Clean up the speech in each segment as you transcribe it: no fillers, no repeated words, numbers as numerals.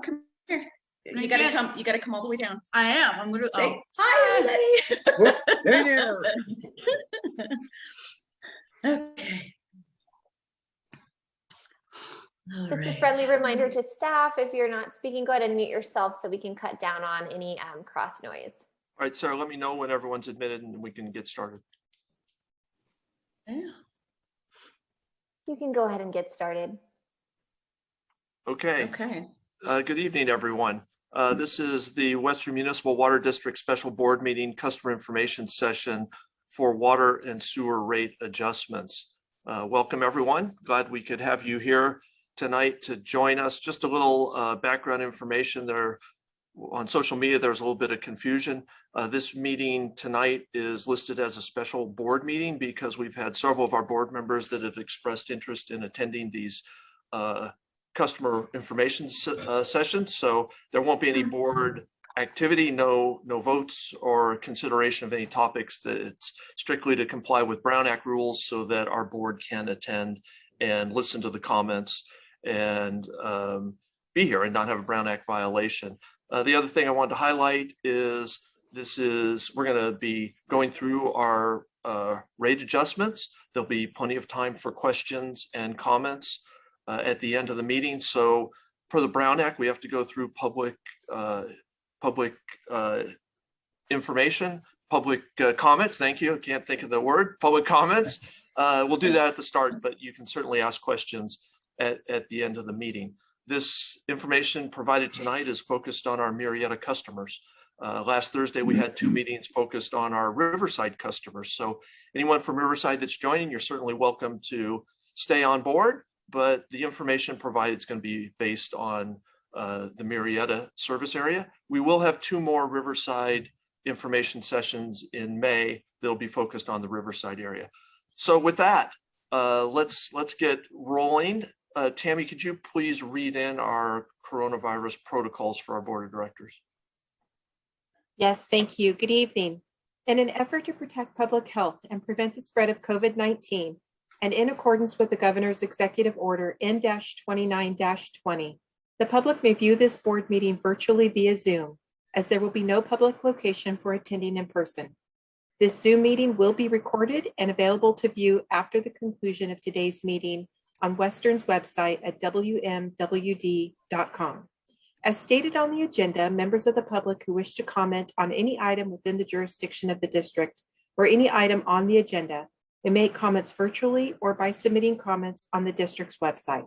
come here. You gotta come. You gotta come all the way down. I am. I'm gonna say hi, everybody. Hey there. Okay. Just a friendly reminder to staff, if you're not speaking, go ahead and mute yourself so we can cut down on any cross noise. All right, Sarah, let me know when everyone's admitted and we can get started. Yeah. You can go ahead and get started. Okay. Okay. Good evening, everyone. This is the Western Municipal Water District Special Board Meeting Customer Information Session for water and sewer rate adjustments. Welcome, everyone. Glad we could have you here tonight to join us. Just a little background information there. On social media, there's a little bit of confusion. This meeting tonight is listed as a special board meeting because we've had several of our board members that have expressed interest in attending these customer information sessions. So there won't be any board activity, no votes or consideration of any topics. That it's strictly to comply with Brown Act rules so that our board can attend and listen to the comments and be here and not have a Brown Act violation. The other thing I wanted to highlight is we're going to be going through our rate adjustments. There'll be plenty of time for questions and comments at the end of the meeting. So per the Brown Act, we have to go through public information, public comments. Thank you. I can't think of the word, public comments. We'll do that at the start, but you can certainly ask questions at the end of the meeting. This information provided tonight is focused on our Marietta customers. Last Thursday, we had 2 meetings focused on our Riverside customers. So anyone from Riverside that's joining, you're certainly welcome to stay on board, but the information provided is going to be based on the Marietta service area. We will have 2 more Riverside information sessions in May that'll be focused on the Riverside area. So with that, let's get rolling. Tammy, could you please read in our coronavirus protocols for our board of directors? Yes, thank you. Good evening. In an effort to protect public health and prevent the spread of COVID-19, and in accordance with the governor's executive order N-29-20, the public may view this board meeting virtually via Zoom, as there will be no public location for attending in person. This Zoom meeting will be recorded and available to view after the conclusion of today's meeting on Western's website at WesternMWD.com. As stated on the agenda, members of the public who wish to comment on any item within the jurisdiction of the district or any item on the agenda may make comments virtually or by submitting comments on the district's website.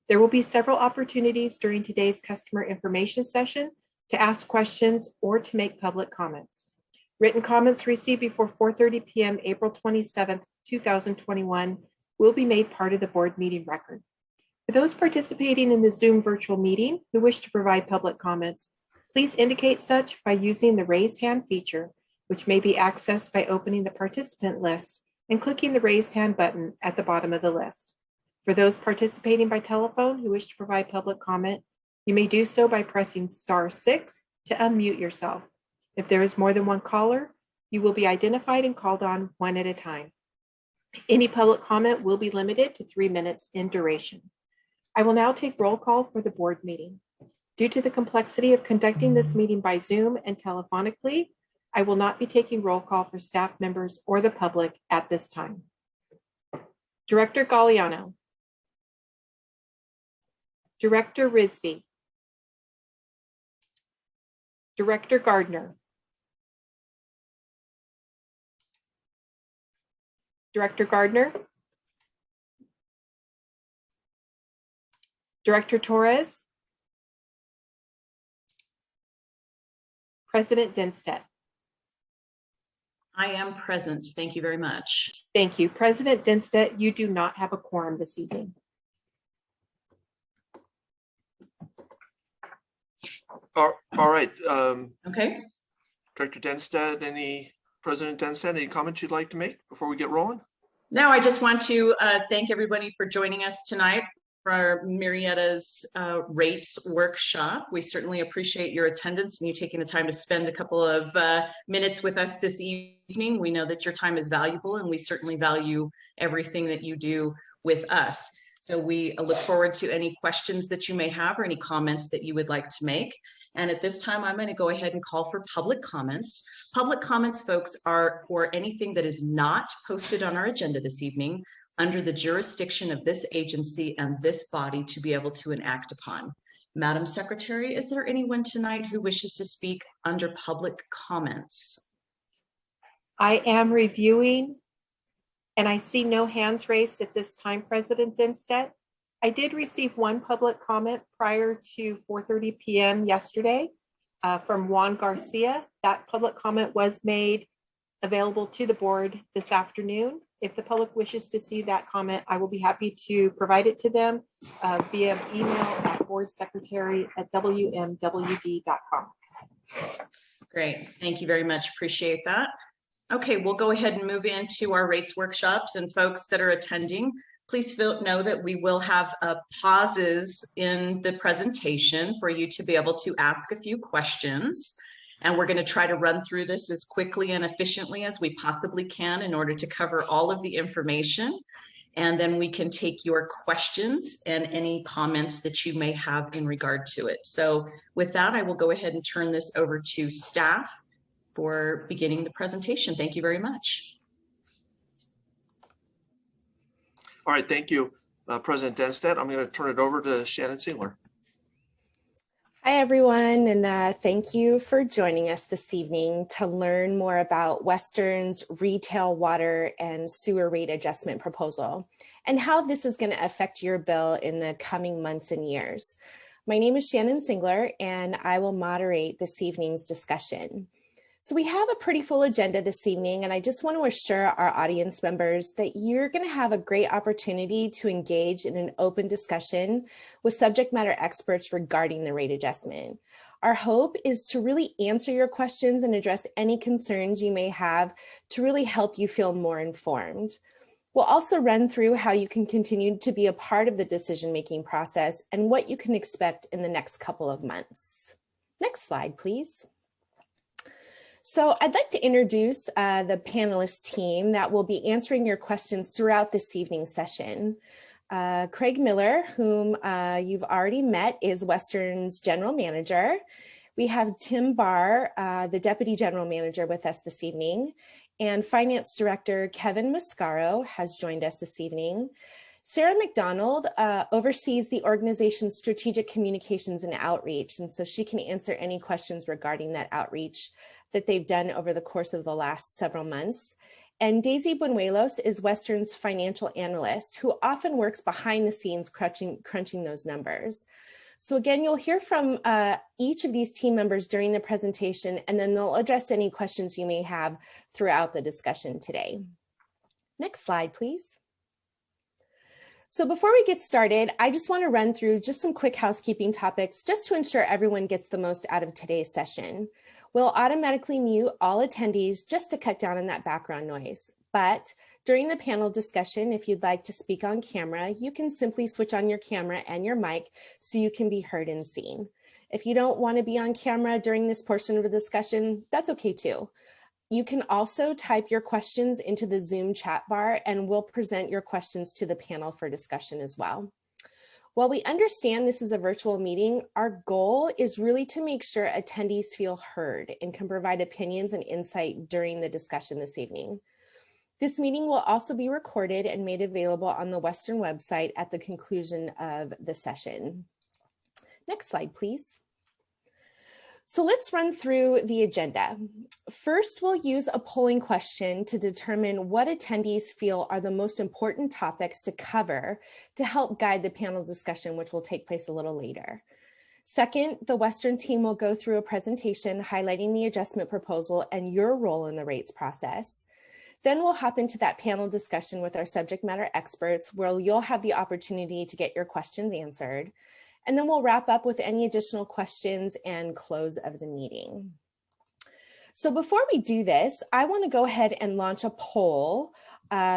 There will be several opportunities during today's customer information session to ask questions or to make public comments. Written comments received before 4:30 p.m. April 27th, 2021 will be made part of the board meeting record. For those participating in the Zoom virtual meeting who wish to provide public comments, please indicate such by using the raise hand feature, which may be accessed by opening the participant list and clicking the raised hand button at the bottom of the list. For those participating by telephone who wish to provide public comment, you may do so by pressing *6 to unmute yourself. If there is more than one caller, you will be identified and called on one at a time. Any public comment will be limited to 3 minutes in duration. I will now take roll call for the board meeting. Due to the complexity of conducting this meeting by Zoom and telephonically, I will not be taking roll call for staff members or the public at this time. Director Galliano. Director Risby. Director Gardner. Director Gardner. Director Torres. President Dinstead. I am present. Thank you very much. Thank you. President Dinstead, you do not have a quorum this evening. All right. Okay. Director Dinstead, President Dinstead, any comments you'd like to make before we get rolling? No, I just want to thank everybody for joining us tonight for our Marietta's rates workshop. We certainly appreciate your attendance and you taking the time to spend a couple of minutes with us this evening. We know that your time is valuable and we certainly value everything that you do with us. So we look forward to any questions that you may have or any comments that you would like to make. And at this time, I'm going to go ahead and call for public comments. Public comments, folks, are for anything that is not posted on our agenda this evening under the jurisdiction of this agency and this body to be able to enact upon. Madam Secretary, is there anyone tonight who wishes to speak under public comments? I am reviewing, and I see no hands raised at this time, President Dinstead. I did receive one public comment prior to 4:30 p.m. yesterday from Juan Garcia. That public comment was made available to the board this afternoon. If the public wishes to see that comment, I will be happy to provide it to them via email at boardsecretary@WMWD.com. Great, thank you very much, appreciate that. Okay, we'll go ahead and move into our rates workshops, and folks that are attending, please know that we will have pauses in the presentation for you to be able to ask a few questions. And we're going to try to run through this as quickly and efficiently as we possibly can in order to cover all of the information. And then we can take your questions and any comments that you may have in regard to it. So with that, I will go ahead and turn this over to staff for beginning the presentation. Thank you very much. All right, thank you, President Dinstead. I'm going to turn it over to Shannon Singler. Hi, everyone, and thank you for joining us this evening to learn more about Western's retail water and sewer rate adjustment proposal and how this is going to affect your bill in the coming months and years. My name is Shannon Singler, and I will moderate this evening's discussion. So we have a pretty full agenda this evening, and I just want to assure our audience members that you're going to have a great opportunity to engage in an open discussion with subject matter experts regarding the rate adjustment. Our hope is to really answer your questions and address any concerns you may have to really help you feel more informed. We'll also run through how you can continue to be a part of the decision-making process and what you can expect in the next couple of months. Next slide, please. So I'd like to introduce the panelist team that will be answering your questions throughout this evening's session. Craig Miller, whom you've already met, is Western's general manager. We have Tim Barr, the deputy general manager, with us this evening, and finance director Kevin Mascaro has joined us this evening. Sarah McDonald oversees the organization's strategic communications and outreach, and so she can answer any questions regarding that outreach that they've done over the course of the last several months. And Daisy Buñuelos is Western's financial analyst who often works behind the scenes crunching those numbers. So again, you'll hear from each of these team members during the presentation, and then they'll address any questions you may have throughout the discussion today. Next slide, please. So before we get started, I just want to run through just some quick housekeeping topics just to ensure everyone gets the most out of today's session. We'll automatically mute all attendees just to cut down on that background noise. But during the panel discussion, if you'd like to speak on camera, you can simply switch on your camera and your mic so you can be heard and seen. If you don't want to be on camera during this portion of the discussion, that's okay too. You can also type your questions into the Zoom chat bar, and we'll present your questions to the panel for discussion as well. While we understand this is a virtual meeting, our goal is really to make sure attendees feel heard and can provide opinions and insight during the discussion this evening. This meeting will also be recorded and made available on the Western website at the conclusion of the session. Next slide, please. So let's run through the agenda. First, we'll use a polling question to determine what attendees feel are the most important topics to cover to help guide the panel discussion, which will take place a little later. Second, the Western team will go through a presentation highlighting the adjustment proposal and your role in the rates process. Then we'll hop into that panel discussion with our subject matter experts, where you'll have the opportunity to get your questions answered. And then we'll wrap up with any additional questions and close of the meeting. So before we do this, I want to go ahead and launch a poll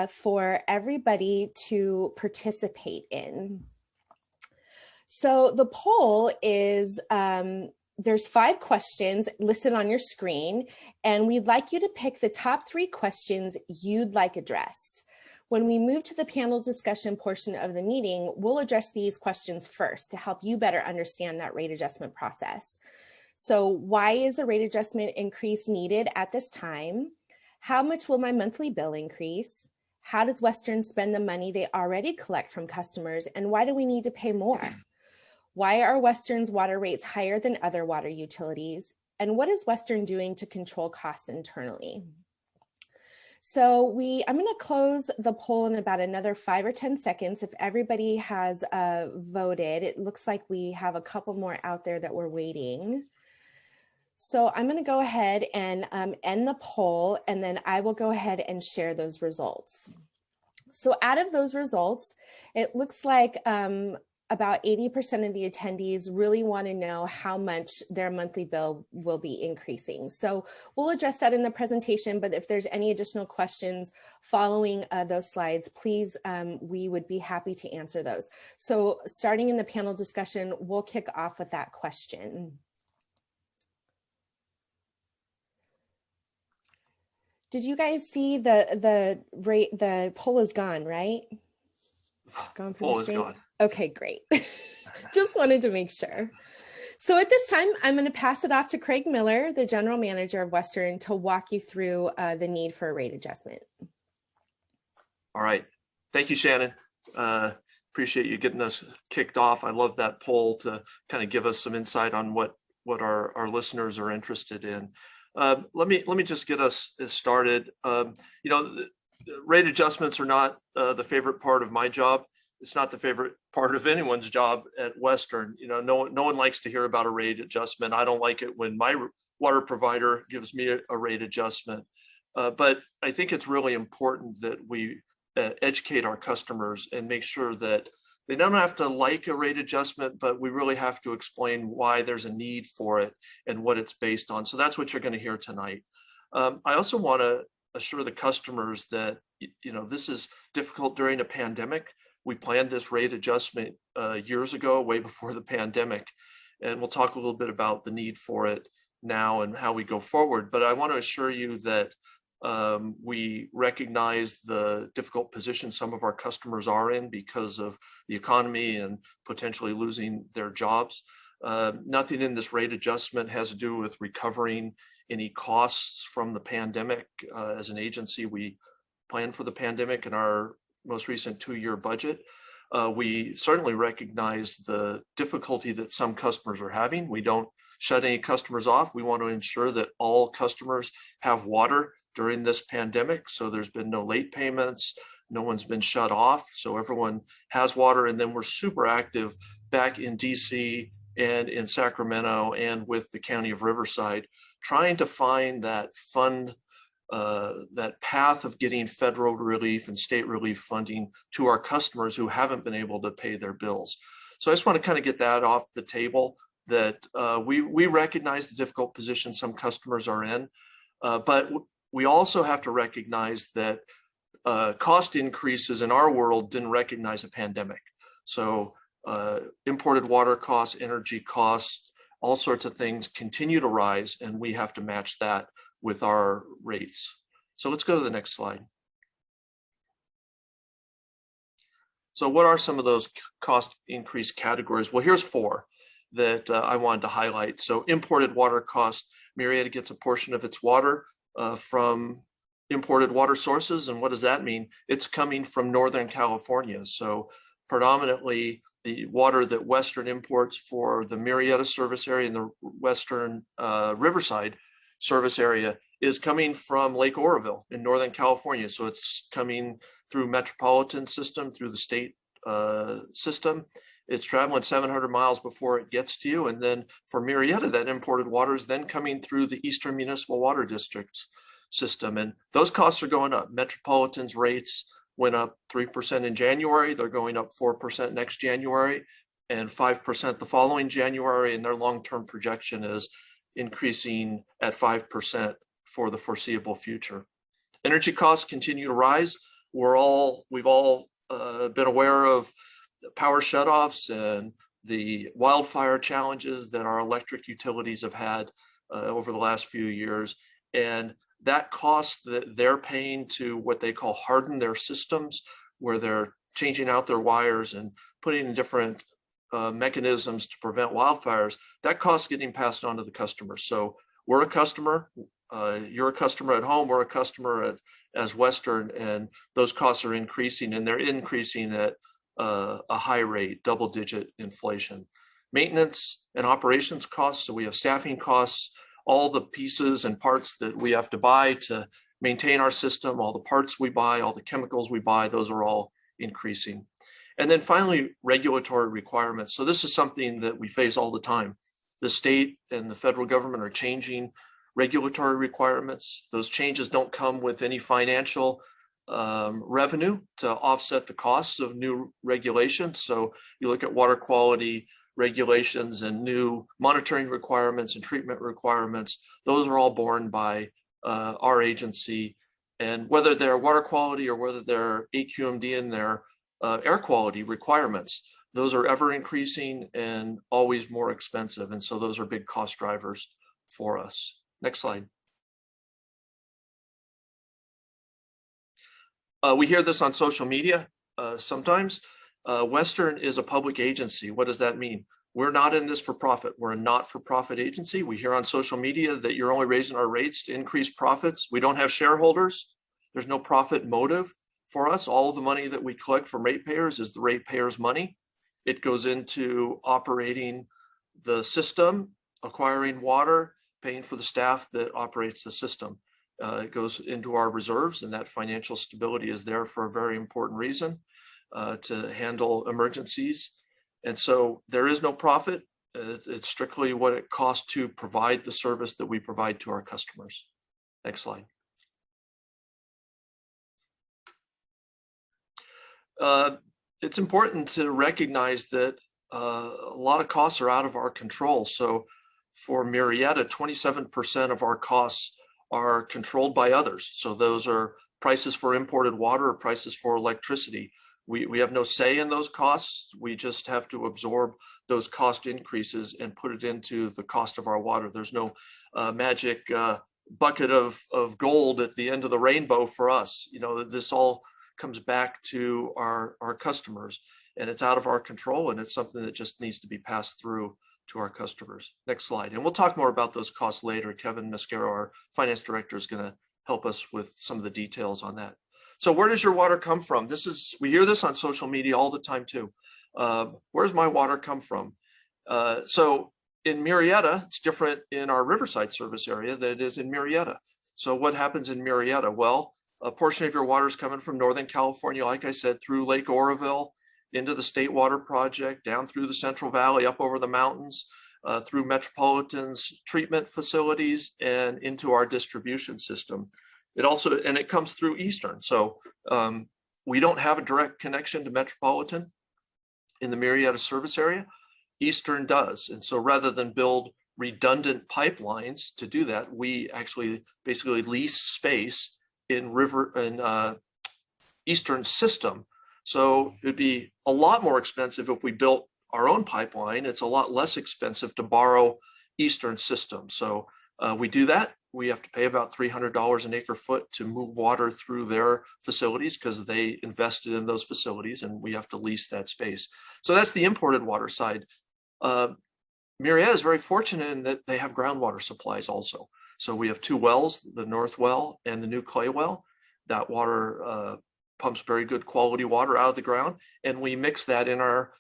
for everybody to participate in. So the poll is, there's 5 questions listed on your screen, and we'd like you to pick the top 3 questions you'd like addressed. When we move to the panel discussion portion of the meeting, we'll address these questions first to help you better understand that rate adjustment process. So why is a rate adjustment increase needed at this time? How much will my monthly bill increase? How does Western spend the money they already collect from customers? And why do we need to pay more? Why are Western's water rates higher than other water utilities? And what is Western doing to control costs internally? So I'm going to close the poll in about another 5 or 10 seconds. If everybody has voted, it looks like we have a couple more out there that we're waiting. So I'm going to go ahead and end the poll, and then I will go ahead and share those results. So out of those results, it looks like about 80% of the attendees really want to know how much their monthly bill will be increasing. So we'll address that in the presentation, but if there's any additional questions following those slides, please, we would be happy to answer those. So starting in the panel discussion, we'll kick off with that question. Did you guys see the rate? The poll is gone, right? It's gone from the screen. Okay, great. Just wanted to make sure. So at this time, I'm going to pass it off to Craig Miller, the General Manager of Western, to walk you through the need for a rate adjustment. All right. Thank you, Shannon. Appreciate you getting us kicked off. I love that poll to kind of give us some insight on what our listeners are interested in. Let me just get us started. Rate adjustments are not the favorite part of my job. It's not the favorite part of anyone's job at Western. No one likes to hear about a rate adjustment. I don't like it when my water provider gives me a rate adjustment. But I think it's really important that we educate our customers and make sure that they don't have to like a rate adjustment, but we really have to explain why there's a need for it and what it's based on. So that's what you're going to hear tonight. I also want to assure the customers that this is difficult during a pandemic. We planned this rate adjustment years ago, way before the pandemic, and we'll talk a little bit about the need for it now and how we go forward. But I want to assure you that we recognize the difficult position some of our customers are in because of the economy and potentially losing their jobs. Nothing in this rate adjustment has to do with recovering any costs from the pandemic. As an agency, we planned for the pandemic in our most recent 2-year budget. We certainly recognize the difficulty that some customers are having. We don't shut any customers off. We want to ensure that all customers have water during this pandemic. So there's been no late payments. No one's been shut off. So everyone has water. And then we're super active back in DC and in Sacramento and with the County of Riverside, trying to find that fund, that path of getting federal relief and state relief funding to our customers who haven't been able to pay their bills. So I just want to kind of get that off the table, that we recognize the difficult position some customers are in, but we also have to recognize that cost increases in our world didn't recognize a pandemic. So imported water costs, energy costs, all sorts of things continue to rise, and we have to match that with our rates. So let's go to the next slide. So what are some of those cost increase categories? Well, here's 4 that I wanted to highlight. So imported water costs, Marietta gets a portion of its water from imported water sources. And what does that mean? It's coming from Northern California. So predominantly the water that Western imports for the Marietta service area and the Western Riverside service area is coming from Lake Oroville in Northern California. So it's coming through metropolitan system, through the state system. It's traveling 700 miles before it gets to you. And then for Marietta, that imported water is then coming through the Eastern Municipal Water District's system. And those costs are going up. Metropolitan's rates went up 3% in January. They're going up 4% next January and 5% the following January. And their long-term projection is increasing at 5% for the foreseeable future. Energy costs continue to rise. We've all been aware of power shutoffs and the wildfire challenges that our electric utilities have had over the last few years. And that cost that they're paying to what they call harden their systems, where they're changing out their wires and putting in different mechanisms to prevent wildfires, that cost getting passed on to the customer. So we're a customer, you're a customer at home, we're a customer as Western, and those costs are increasing, and they're increasing at a high rate, double-digit inflation. Maintenance and operations costs, so we have staffing costs, all the pieces and parts that we have to buy to maintain our system, all the parts we buy, all the chemicals we buy, those are all increasing. And then finally, regulatory requirements. So this is something that we face all the time. The state and the federal government are changing regulatory requirements. Those changes don't come with any financial revenue to offset the costs of new regulations. So you look at water quality regulations and new monitoring requirements and treatment requirements, those are all borne by our agency. And whether they're water quality or whether they're AQMD and their air quality requirements, those are ever increasing and always more expensive. And so those are big cost drivers for us. Next slide. We hear this on social media sometimes. Western is a public agency. What does that mean? We're not in this for profit. We're a not-for-profit agency. We hear on social media that you're only raising our rates to increase profits. We don't have shareholders. There's no profit motive for us. All of the money that we collect from ratepayers is the ratepayers' money. It goes into operating the system, acquiring water, paying for the staff that operates the system. It goes into our reserves, and that financial stability is there for a very important reason, to handle emergencies. And so there is no profit. It's strictly what it costs to provide the service that we provide to our customers. Next slide. It's important to recognize that a lot of costs are out of our control. So for Marietta, 27% of our costs are controlled by others. So those are prices for imported water or prices for electricity. We have no say in those costs. We just have to absorb those cost increases and put it into the cost of our water. There's no magic bucket of gold at the end of the rainbow for us. You know, this all comes back to our customers, and it's out of our control, and it's something that just needs to be passed through to our customers. Next slide. And we'll talk more about those costs later. Kevin Mascaro, our finance director, is going to help us with some of the details on that. So where does your water come from? We hear this on social media all the time too. Where's my water come from? So in Marietta, it's different in our Riverside service area than it is in Marietta. So what happens in Marietta? Well, a portion of your water is coming from Northern California, like I said, through Lake Oroville, into the State Water Project, down through the Central Valley, up over the mountains, through Metropolitan's treatment facilities, and into our distribution system. It comes through Eastern. So we don't have a direct connection to Metropolitan in the Marietta service area. Eastern does. And so rather than build redundant pipelines to do that, we actually basically lease space in Eastern system. So it'd be a lot more expensive if we built our own pipeline. It's a lot less expensive to borrow Eastern system. So we do that. We have to pay about $300 an acre foot to move water through their facilities because they invested in those facilities, and we have to lease that space. So that's the imported water side. Marietta is very fortunate in that they have groundwater supplies also. So we have two wells, the North Well and the New Clay Well. That water pumps very good quality water out of the ground, and we mix that in our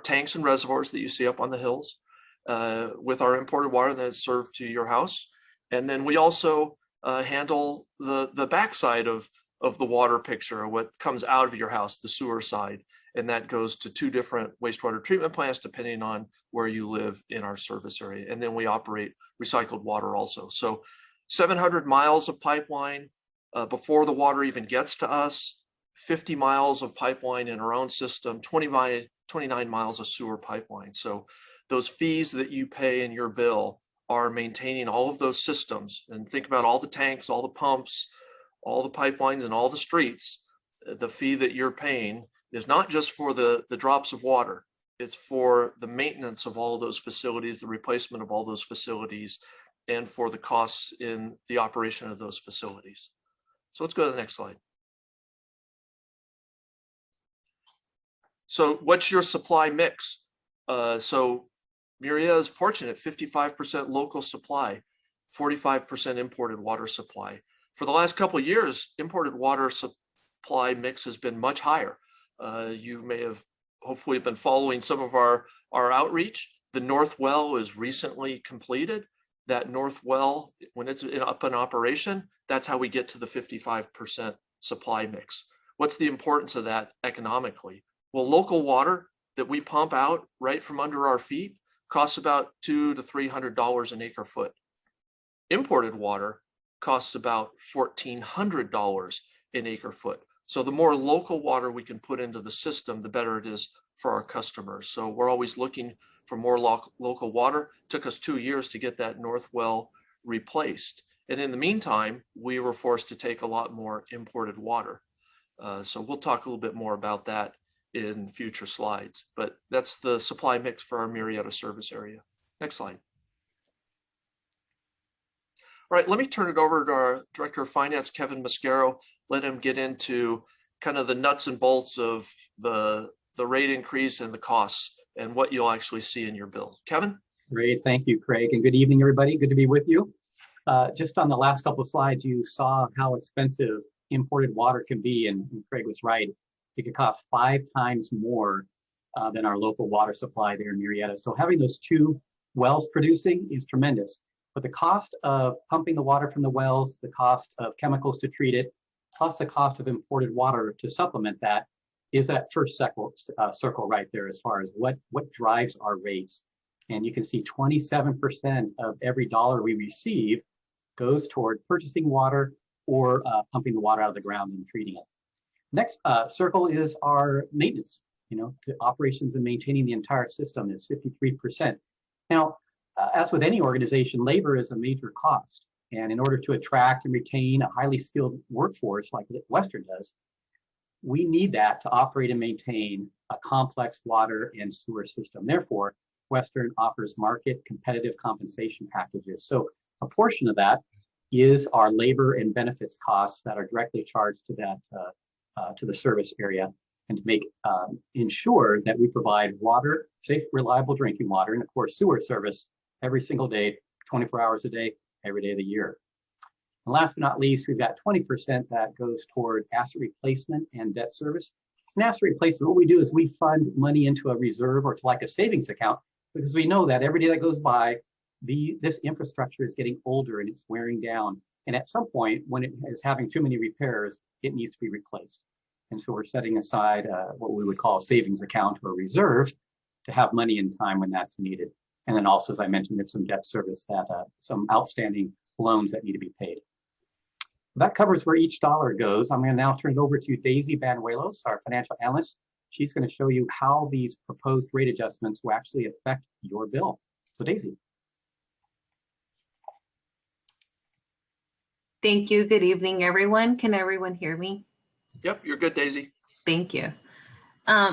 tanks and reservoirs that you see up on the hills with our imported water that is served to your house. And then we also handle the backside of the water picture, what comes out of your house, the sewer side. And that goes to two different wastewater treatment plants, depending on where you live in our service area. And then we operate recycled water also. So 700 miles of pipeline before the water even gets to us, 50 miles of pipeline in our own system, 29 miles of sewer pipeline. So those fees that you pay in your bill are maintaining all of those systems. And think about all the tanks, all the pumps, all the pipelines, and all the streets. The fee that you're paying is not just for the drops of water. It's for the maintenance of all of those facilities, the replacement of all those facilities, and for the costs in the operation of those facilities. So let's go to the next slide. So what's your supply mix? So Murrieta is fortunate, 55% local supply, 45% imported water supply. For the last couple of years, imported water supply mix has been much higher. You may have hopefully been following some of our outreach. The North Well is recently completed. That North Well, when it's up in operation, that's how we get to the 55% supply mix. What's the importance of that economically? Well, local water that we pump out right from under our feet costs about $200 to $300 an acre foot. Imported water costs about $1,400 an acre foot. So the more local water we can put into the system, the better it is for our customers. So we're always looking for more local water. It took us 2 years to get that North Well replaced. And in the meantime, we were forced to take a lot more imported water. So we'll talk a little bit more about that in future slides, but that's the supply mix for our Murrieta service area. Next slide. All right, let me turn it over to our Director of Finance, Kevin Mascaro. Let him get into kind of the nuts and bolts of the rate increase and the costs and what you'll actually see in your bill. Kevin? Great, thank you, Craig, and good evening, everybody. Good to be with you. Just on the last couple of slides, you saw how expensive imported water can be, and Craig was right. It could cost 5 times more than our local water supply there in Murrieta. So having those 2 wells producing is tremendous. But the cost of pumping the water from the wells, the cost of chemicals to treat it, plus the cost of imported water to supplement that is that first circle right there as far as what drives our rates. And you can see 27% of every dollar we receive goes toward purchasing water or pumping the water out of the ground and treating it. Next circle is our maintenance. To operations and maintaining the entire system is 53%. Now, as with any organization, labor is a major cost. And in order to attract and retain a highly skilled workforce like Western does, we need that to operate and maintain a complex water and sewer system. Therefore, Western offers market competitive compensation packages. So a portion of that is our labor and benefits costs that are directly charged to that to the service area, and to make ensure that we provide water, safe, reliable drinking water, and of course sewer service every single day, 24 hours a day, every day of the year. And last but not least, we've got 20% that goes toward asset replacement and debt service. And asset replacement, what we do is we fund money into a reserve or to like a savings account, because we know that every day that goes by, this infrastructure is getting older and it's wearing down. And at some point, when it is having too many repairs, it needs to be replaced. And so we're setting aside what we would call a savings account or reserve to have money in time when that's needed. And then also, as I mentioned, there's some debt service that some outstanding loans that need to be paid. That covers where each dollar goes. I'm going to now turn it over to Daisy Banuelos, our financial analyst. She's going to show you how these proposed rate adjustments will actually affect your bill. So Daisy. Thank you. Good evening, everyone. Can everyone hear me? Yep, you're good, Daisy. Thank you.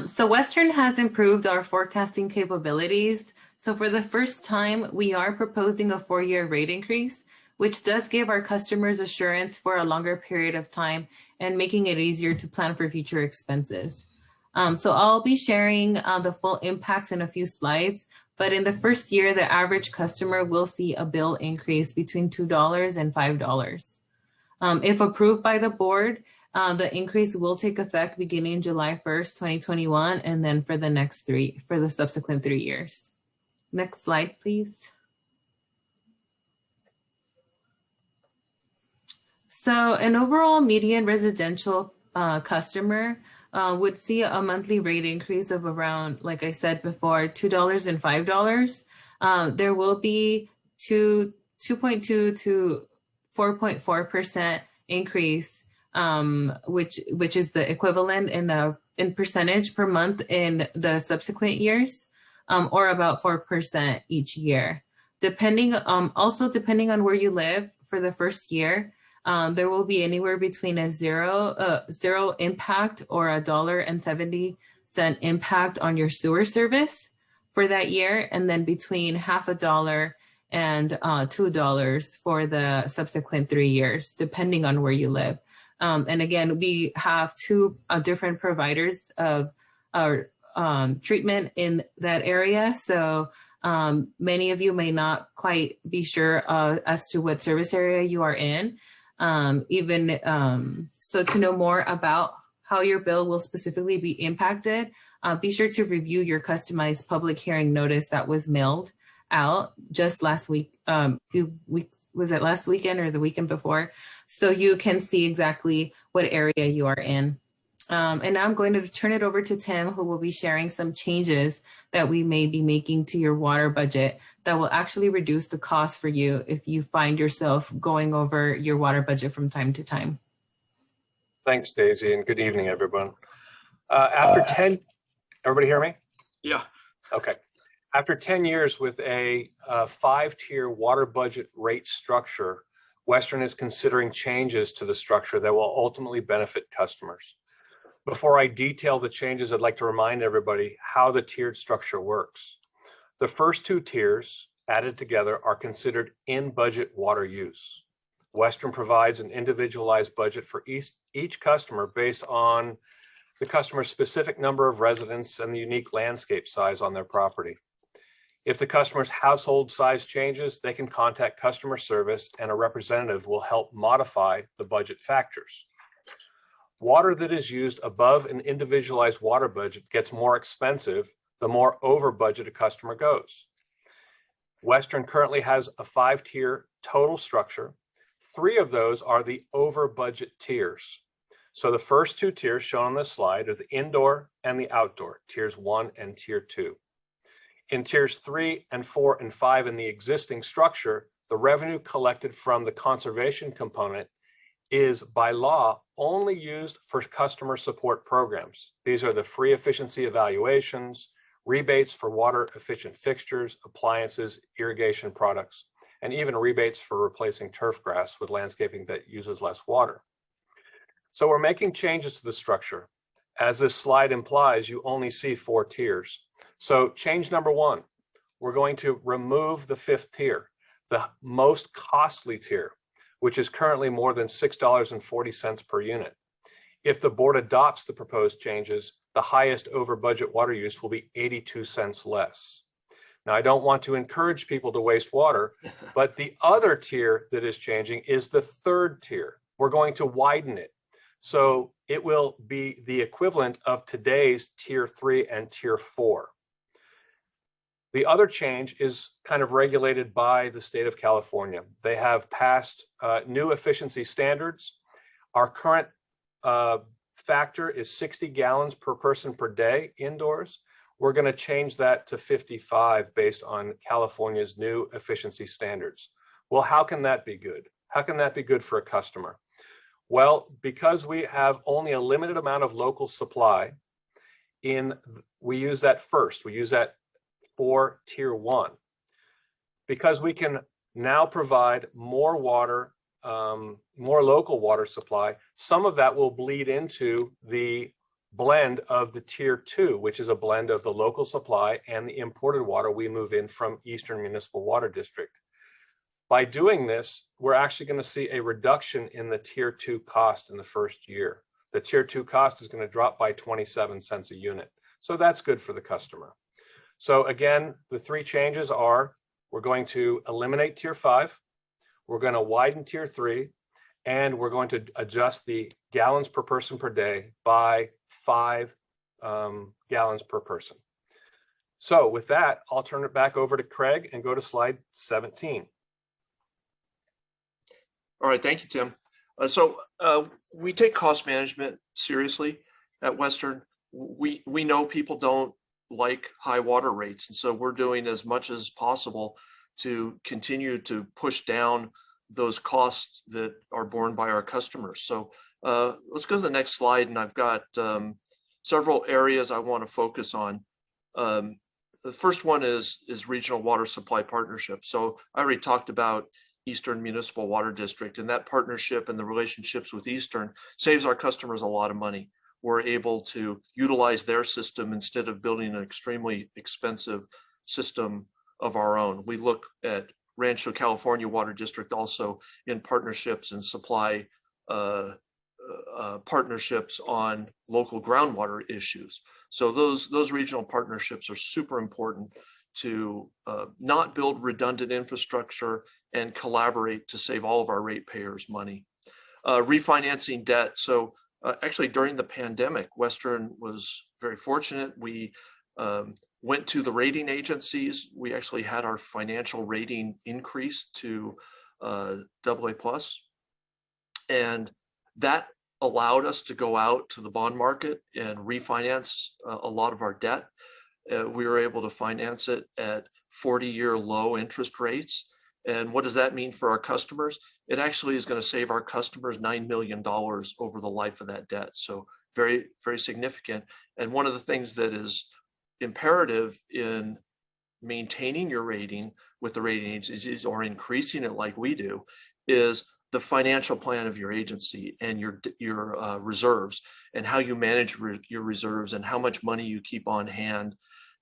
So Western has improved our forecasting capabilities. So for the first time, we are proposing a 4-year rate increase, which does give our customers assurance for a longer period of time and making it easier to plan for future expenses. So I'll be sharing the full impacts in a few slides, but in the first year, the average customer will see a bill increase between $2 and $5. If approved by the board, the increase will take effect beginning July 1st, 2021, and then for the subsequent 3 years. Next slide, please. So an overall median residential customer would see a monthly rate increase of around, like I said before, $2 and $5. There will be 2.2 to 4.4% increase, which is the equivalent in percentage per month in the subsequent years, or about 4% each year. Depending on where you live for the first year, there will be anywhere between a zero impact or $1.70 impact on your sewer service for that year, and then between $0.50 and $2 for the subsequent 3 years, depending on where you live. And again, we have two different providers of our treatment in that area. So many of you may not quite be sure as to what service area you are in. So to know more about how your bill will specifically be impacted, be sure to review your customized public hearing notice that was mailed out just last week, few weeks, was it last weekend or the weekend before? So you can see exactly what area you are in. And now I'm going to turn it over to Tim, who will be sharing some changes that we may be making to your water budget that will actually reduce the cost for you if you find yourself going over your water budget from time to time. Thanks, Daisy, and good evening, everyone. Everybody hear me? Yeah. Okay. After 10 years with a 5-tier water budget rate structure, Western is considering changes to the structure that will ultimately benefit customers. Before I detail the changes, I'd like to remind everybody how the tiered structure works. The first 2 tiers added together are considered in-budget water use. Western provides an individualized budget for each customer based on the customer's specific number of residents and the unique landscape size on their property. If the customer's household size changes, they can contact customer service and a representative will help modify the budget factors. Water that is used above an individualized water budget gets more expensive the more over budget a customer goes. Western currently has a 5-tier total structure. 3 of those are the over budget tiers. So the first 2 tiers shown on this slide are the indoor and the outdoor, tiers 1 and tier 2. In tiers 3 and 4 and 5 in the existing structure, the revenue collected from the conservation component is by law only used for customer support programs. These are the free efficiency evaluations, rebates for water efficient fixtures, appliances, irrigation products, and even rebates for replacing turf grass with landscaping that uses less water. So we're making changes to the structure. As this slide implies, you only see 4 tiers. So change number 1, we're going to remove the 5th tier, the most costly tier, which is currently more than $6.40 per unit. If the board adopts the proposed changes, the highest over budget water use will be 82 cents less. Now, I don't want to encourage people to waste water, but the other tier that is changing is the 3rd tier. We're going to widen it. So it will be the equivalent of today's tier 3 and tier 4. The other change is kind of regulated by the state of California. They have passed new efficiency standards. Our current factor is 60 gallons per person per day indoors. We're going to change that to 55 based on California's new efficiency standards. Well, how can that be good? How can that be good for a customer? Well, because we have only a limited amount of local supply, we use that first. We use that for tier 1. Because we can now provide more water, more local water supply, some of that will bleed into the blend of the tier 2, which is a blend of the local supply and the imported water we move in from Eastern Municipal Water District. By doing this, we're actually going to see a reduction in the tier 2 cost in the first year. The tier 2 cost is going to drop by 27 cents a unit. So that's good for the customer. So again, the 3 changes are, we're going to eliminate tier 5, we're going to widen tier 3, and we're going to adjust the gallons per person per day by 5 gallons per person. So with that, I'll turn it back over to Craig and go to slide 17. All right, thank you, Tim. So we take cost management seriously at Western. We know people don't like high water rates, and so we're doing as much as possible to continue to push down those costs that are borne by our customers. So let's go to the next slide, and I've got several areas I want to focus on. The first one is regional water supply partnership. So I already talked about Eastern Municipal Water District, and that partnership and the relationships with Eastern saves our customers a lot of money. We're able to utilize their system instead of building an extremely expensive system of our own. We look at Rancho California Water District also in partnerships and supply partnerships on local groundwater issues. So those regional partnerships are super important to not build redundant infrastructure and collaborate to save all of our ratepayers money. Refinancing debt. So actually during the pandemic, Western was very fortunate. We went to the rating agencies. We actually had our financial rating increased to AA+. And that allowed us to go out to the bond market and refinance a lot of our debt. We were able to finance it at 40-year low interest rates. And what does that mean for our customers? It actually is going to save our customers $9 million over the life of that debt. So very, very significant. And one of the things that is imperative in maintaining your rating with the rating agencies or increasing it like we do is the financial plan of your agency and your reserves and how you manage your reserves and how much money you keep on hand.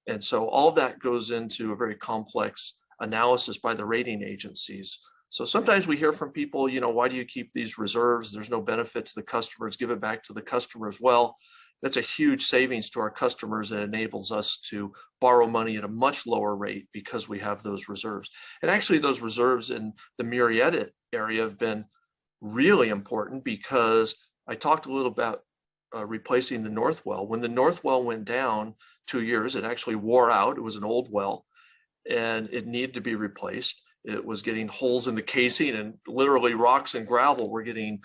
And so all of that goes into a very complex analysis by the rating agencies. So sometimes we hear from people, you know, why do you keep these reserves? There's no benefit to the customers, give it back to the customers. Well, that's a huge savings to our customers. It enables us to borrow money at a much lower rate because we have those reserves. And actually those reserves in the Murrieta area have been really important because I talked a little about replacing the north well. When the north well went down 2 years, it actually wore out. It was an old well and it needed to be replaced. It was getting holes in the casing and literally rocks and gravel were getting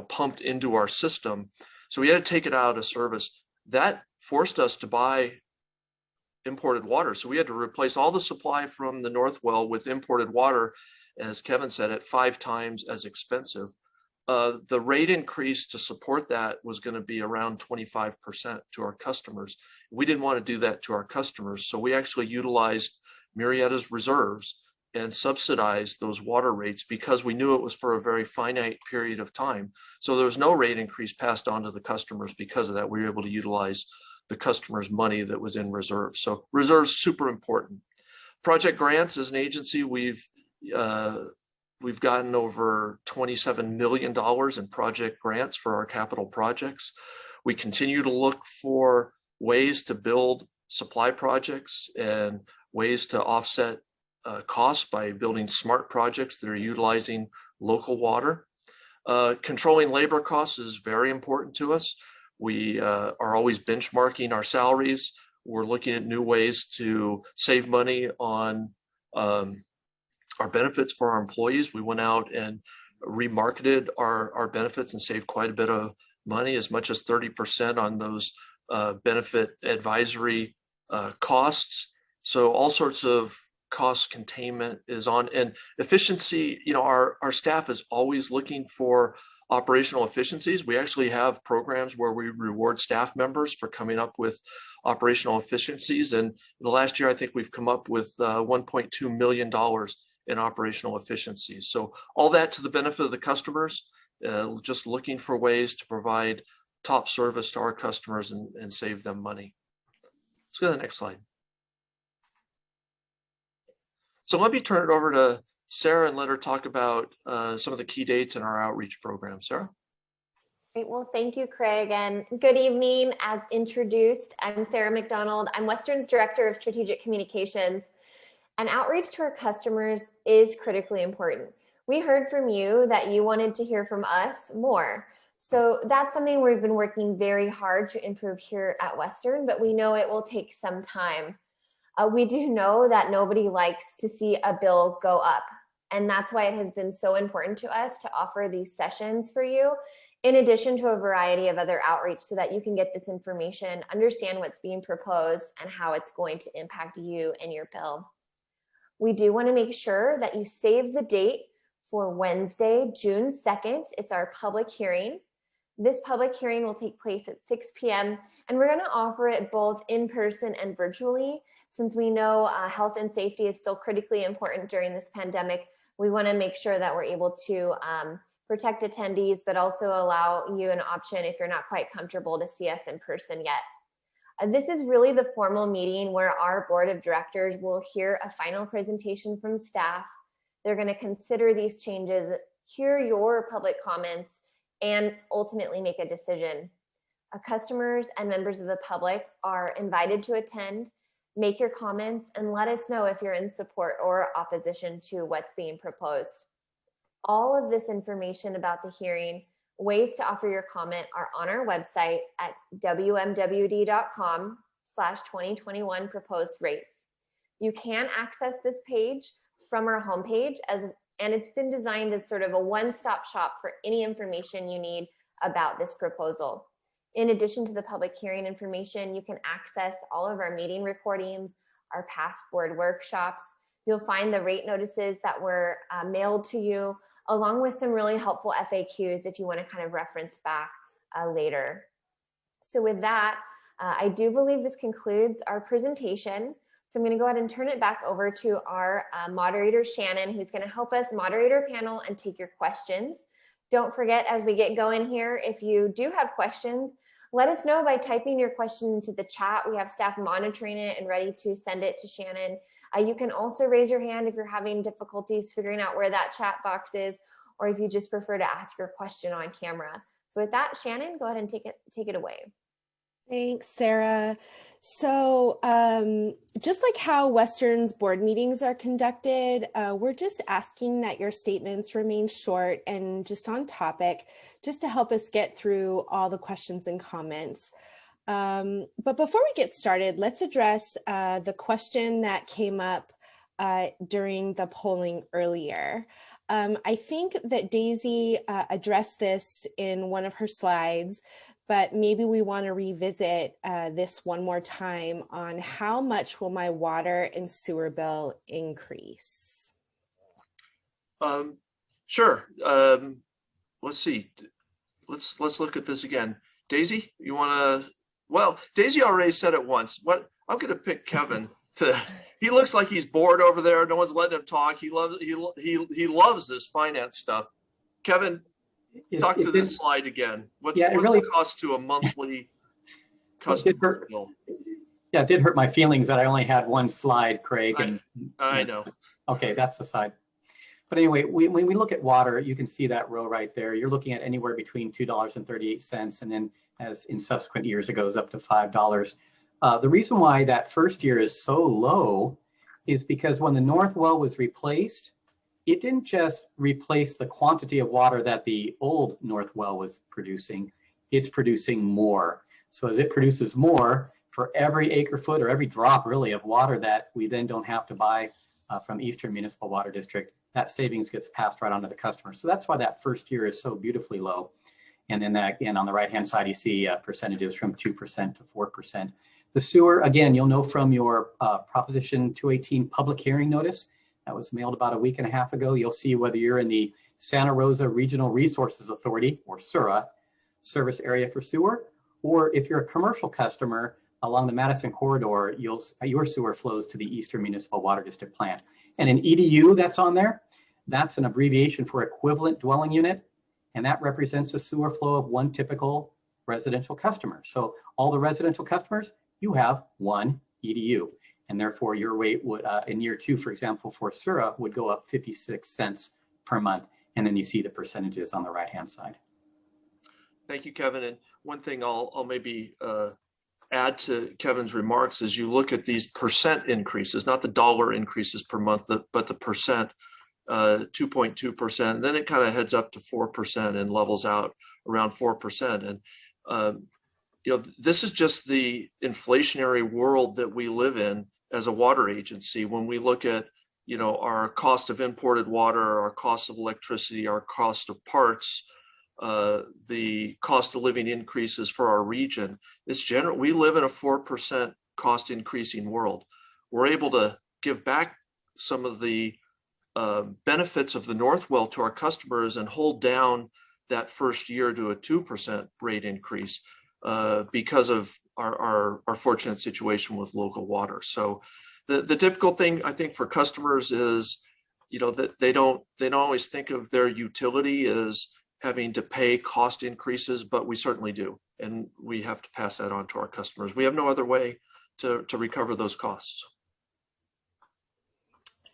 pumped into our system. So we had to take it out of service. That forced us to buy imported water. So we had to replace all the supply from the north well with imported water, as Kevin said, at 5 times as expensive. The rate increase to support that was going to be around 25% to our customers. We didn't want to do that to our customers. So we actually utilized Murrieta's reserves and subsidized those water rates because we knew it was for a very finite period of time. So there was no rate increase passed on to the customers because of that. We were able to utilize the customer's money that was in reserves. So reserves super important. Project grants as an agency, we've gotten over $27 million in project grants for our capital projects. We continue to look for ways to build supply projects and ways to offset costs by building smart projects that are utilizing local water. Controlling labor costs is very important to us. We are always benchmarking our salaries. We're looking at new ways to save money on our benefits for our employees. We went out and remarketed our benefits and saved quite a bit of money, as much as 30% on those benefit advisory costs. So all sorts of cost containment is on, and efficiency, our staff is always looking for operational efficiencies. We actually have programs where we reward staff members for coming up with operational efficiencies. And the last year, I think we've come up with $1.2 million in operational efficiencies. So all that to the benefit of the customers, just looking for ways to provide top service to our customers and save them money. Let's go to the next slide. So let me turn it over to Sarah and let her talk about some of the key dates in our outreach program. Sarah? Great. Well, thank you, Craig, and good evening. As introduced, I'm Sarah McDonald. I'm Western's Director of Strategic Communications, and outreach to our customers is critically important. We heard from you that you wanted to hear from us more. So that's something we've been working very hard to improve here at Western, but we know it will take some time. We do know that nobody likes to see a bill go up, and that's why it has been so important to us to offer these sessions for you, in addition to a variety of other outreach, so that you can get this information, understand what's being proposed, and how it's going to impact you and your bill. We do want to make sure that you save the date for Wednesday, June 2nd. It's our public hearing. This public hearing will take place at 6 p.m. and we're going to offer it both in person and virtually. Since we know health and safety is still critically important during this pandemic, we want to make sure that we're able to protect attendees, but also allow you an option if you're not quite comfortable to see us in person yet. This is really the formal meeting where our board of directors will hear a final presentation from staff. They're going to consider these changes, hear your public comments, and ultimately make a decision. Customers and members of the public are invited to attend, make your comments, and let us know if you're in support or opposition to what's being proposed. All of this information about the hearing, ways to offer your comment, are on our website at WMWD.com/2021 proposed rates. You can access this page from our homepage, and it's been designed as sort of a one-stop shop for any information you need about this proposal. In addition to the public hearing information, you can access all of our meeting recordings, our past board workshops. You'll find the rate notices that were mailed to you, along with some really helpful FAQs if you want to kind of reference back later. So with that, I do believe this concludes our presentation. So I'm going to go ahead and turn it back over to our moderator, Shannon, who's going to help us moderate our panel and take your questions. Don't forget, as we get going here, if you do have questions, let us know by typing your question into the chat. We have staff monitoring it and ready to send it to Shannon. You can also raise your hand if you're having difficulties figuring out where that chat box is, or if you just prefer to ask your question on camera. So with that, Shannon, go ahead and take it away. Thanks, Sarah. So just like how Western's board meetings are conducted, we're just asking that your statements remain short and just on topic, just to help us get through all the questions and comments. But before we get started, let's address the question that came up during the polling earlier. I think that Daisy addressed this in one of her slides, but maybe we want to revisit this one more time on how much will my water and sewer bill increase? Sure. Let's see. Let's look at this again. Daisy, you want to? Well, Daisy already said it once. What I'm going to pick Kevin to. He looks like he's bored over there. No one's letting him talk. He loves this finance stuff. Kevin, talk to this slide again. What's the cost to a monthly customer bill? Yeah, it did hurt my feelings that I only had one slide, Craig. I know. Okay, that's the side. But anyway, when we look at water, you can see that row right there. You're looking at anywhere between $2.38, and then as in subsequent years, it goes up to $5. The reason why that first year is so low is because when the North Well was replaced, it didn't just replace the quantity of water that the old North Well was producing, it's producing more. So as it produces more, for every acre foot or every drop really of water that we then don't have to buy from Eastern Municipal Water District, that savings gets passed right on to the customer. So that's why that first year is so beautifully low. And then that, again, on the right-hand side, you see percentages from 2% to 4%. The sewer, again, you'll know from your Proposition 218 public hearing notice that was mailed about a week and a half ago. You'll see whether you're in the Santa Rosa Regional Resources Authority, or SURA, service area for sewer, or if you're a commercial customer along the Madison corridor, your sewer flows to the Eastern Municipal Water District plant. And an EDU that's on there, that's an abbreviation for equivalent dwelling unit, and that represents a sewer flow of one typical residential customer. So all the residential customers, you have one EDU, and therefore your rate would, in year two, for example, for SURA would go up 56 cents per month. And then you see the percentages on the right-hand side. Thank you, Kevin. And one thing I'll maybe add to Kevin's remarks is you look at these percent increases, not the dollar increases per month, but the percent, 2.2%. Then it kind of heads up to 4% and levels out around 4%. And this is just the inflationary world that we live in as a water agency. When we look at, our cost of imported water, our cost of electricity, our cost of parts, the cost of living increases for our region, we live in a 4% cost increasing world. We're able to give back some of the benefits of the North Well to our customers and hold down that first year to a 2% rate increase because of our fortunate situation with local water. So the difficult thing, I think, for customers is, that they don't always think of their utility as having to pay cost increases, but we certainly do. And we have to pass that on to our customers. We have no other way to recover those costs.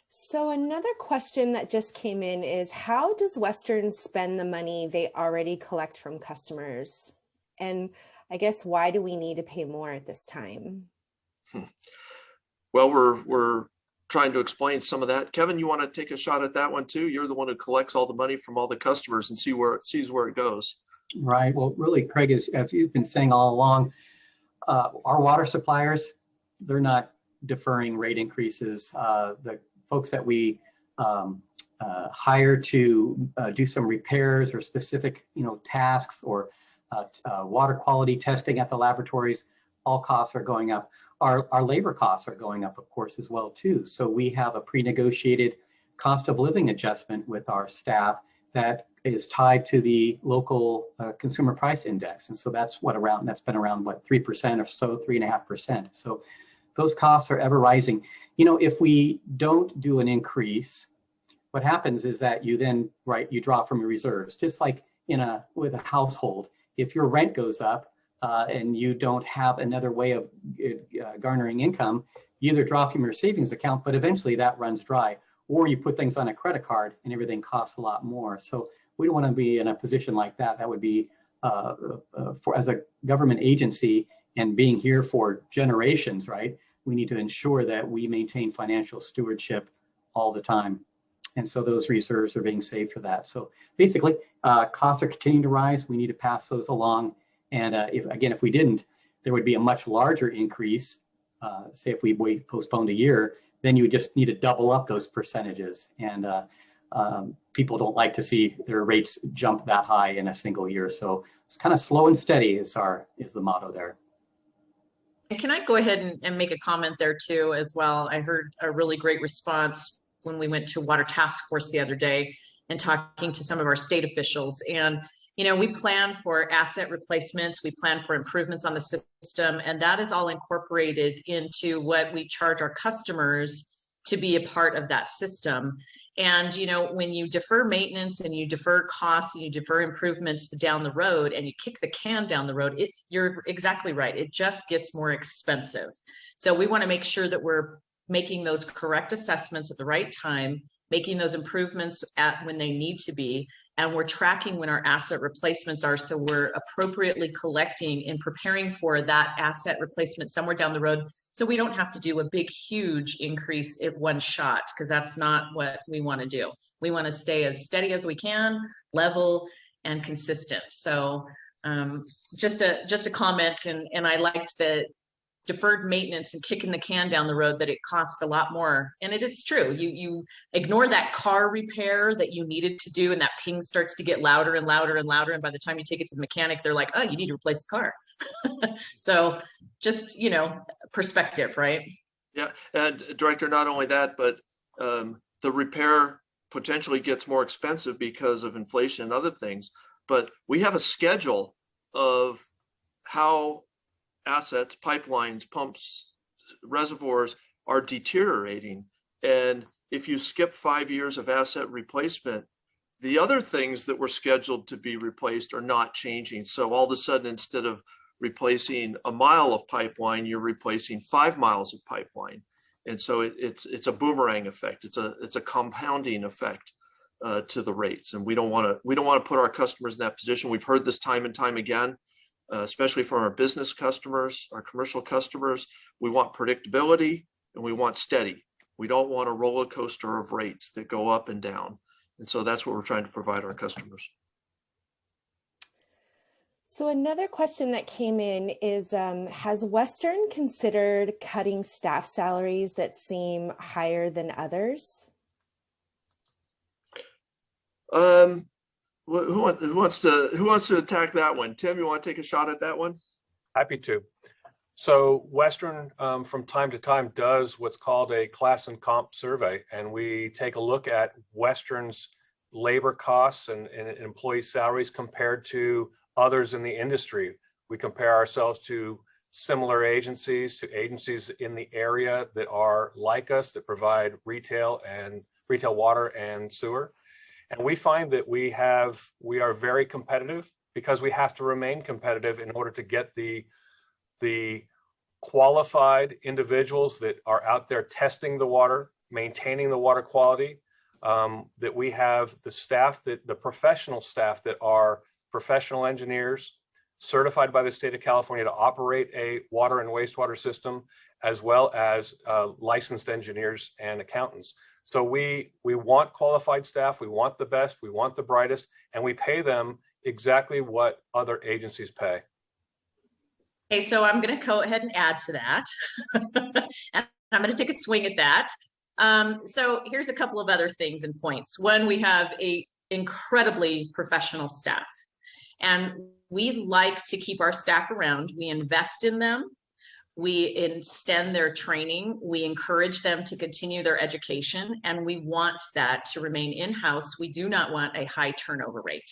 So another question that just came in is, how does Western spend the money they already collect from customers? And I guess, why do we need to pay more at this time? Well, we're trying to explain some of that. Kevin, you want to take a shot at that one too? You're the one who collects all the money from all the customers and sees where it goes. Right. Well, really, Craig, as you've been saying all along, our water suppliers, they're not deferring rate increases. The folks that we hire to do some repairs or specific, tasks or water quality testing at the laboratories, all costs are going up. Our labor costs are going up, of course, as well too. So we have a pre-negotiated cost of living adjustment with our staff that is tied to the local consumer price index. And so that's been around what, 3% or so, 3.5%. So those costs are ever rising. If we don't do an increase, what happens is that you then, you draw from your reserves, just like with a household. If your rent goes up and you don't have another way of garnering income, you either draw from your savings account, but eventually that runs dry, or you put things on a credit card and everything costs a lot more. So we don't want to be in a position like that. That would be as a government agency and being here for generations, right? We need to ensure that we maintain financial stewardship all the time. And so those reserves are being saved for that. So basically, costs are continuing to rise. We need to pass those along. And if we didn't, there would be a much larger increase. Say if we postponed a year, then you would just need to double up those percentages. And people don't like to see their rates jump that high in a single year. So it's kind of slow and steady is the motto there. And can I go ahead and make a comment there too as well? I heard a really great response when we went to Water Task Force the other day and talking to some of our state officials. And we plan for asset replacements, we plan for improvements on the system, and that is all incorporated into what we charge our customers to be a part of that system. And, when you defer maintenance and you defer costs and you defer improvements down the road and you kick the can down the road, you're exactly right. It just gets more expensive. So we want to make sure that we're making those correct assessments at the right time, making those improvements when they need to be, and we're tracking when our asset replacements are, so we're appropriately collecting and preparing for that asset replacement somewhere down the road, so we don't have to do a big, huge increase at one shot, because that's not what we want to do. We want to stay as steady as we can, level and consistent. So just a comment, and I liked the deferred maintenance and kicking the can down the road, that it costs a lot more. And it's true. You ignore that car repair that you needed to do, and that ping starts to get louder and louder and louder. And by the time you take it to the mechanic, they're like, oh, you need to replace the car. So just, perspective, right? Yeah. And Director, not only that, but the repair potentially gets more expensive because of inflation and other things. But we have a schedule of how assets, pipelines, pumps, reservoirs are deteriorating. And if you skip 5 years of asset replacement, the other things that were scheduled to be replaced are not changing. So all of a sudden, instead of replacing a mile of pipeline, you're replacing 5 miles of pipeline. And so it's a boomerang effect. It's a compounding effect to the rates. And we don't want to put our customers in that position. We've heard this time and time again. Especially from our business customers, our commercial customers. We want predictability and we want steady. We don't want a roller coaster of rates that go up and down. And so that's what we're trying to provide our customers. So another question that came in is, has Western considered cutting staff salaries that seem higher than others? Who wants to attack that one? Tim, you want to take a shot at that one? Happy to. So Western, from time to time, does what's called a class and comp survey, and we take a look at Western's labor costs and employee salaries compared to others in the industry. We compare ourselves to similar agencies, to agencies in the area that are like us, that provide retail water and sewer. And we find that we are very competitive because we have to remain competitive in order to get the qualified individuals that are out there testing the water, maintaining the water quality, that we have the staff, the professional staff that are professional engineers certified by the state of California to operate a water and wastewater system, as well as licensed engineers and accountants. So we want qualified staff, we want the best, we want the brightest, and we pay them exactly what other agencies pay. Okay, so I'm going to go ahead and add to that. And I'm going to take a swing at that. So here's a couple of other things and points. One, we have a incredibly professional staff, and we like to keep our staff around. We invest in them. We extend their training. We encourage them to continue their education, and we want that to remain in-house. We do not want a high turnover rate.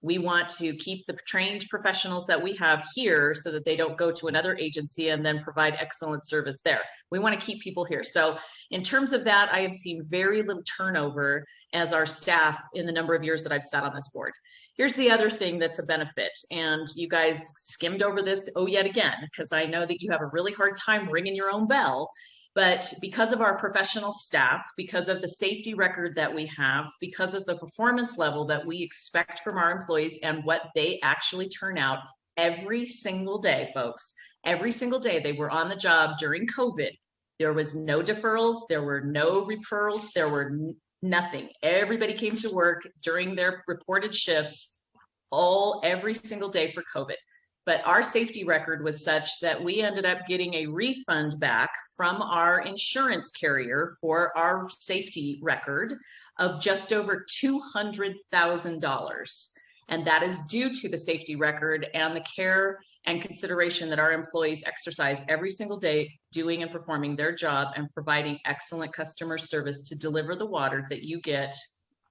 We want to keep the trained professionals that we have here so that they don't go to another agency and then provide excellent service there. We want to keep people here. So in terms of that, I have seen very little turnover as our staff in the number of years that I've sat on this board. Here's the other thing that's a benefit, and you guys skimmed over this yet again, because I know that you have a really hard time ringing your own bell. But because of our professional staff, because of the safety record that we have, because of the performance level that we expect from our employees and what they actually turn out every single day, folks, every single day they were on the job during COVID. There was no deferrals, there were no referrals, there were nothing. Everybody came to work during their reported shifts every single day for COVID. But our safety record was such that we ended up getting a refund back from our insurance carrier for our safety record of just over $200,000. And that is due to the safety record and the care and consideration that our employees exercise every single day, doing and performing their job and providing excellent customer service to deliver the water that you get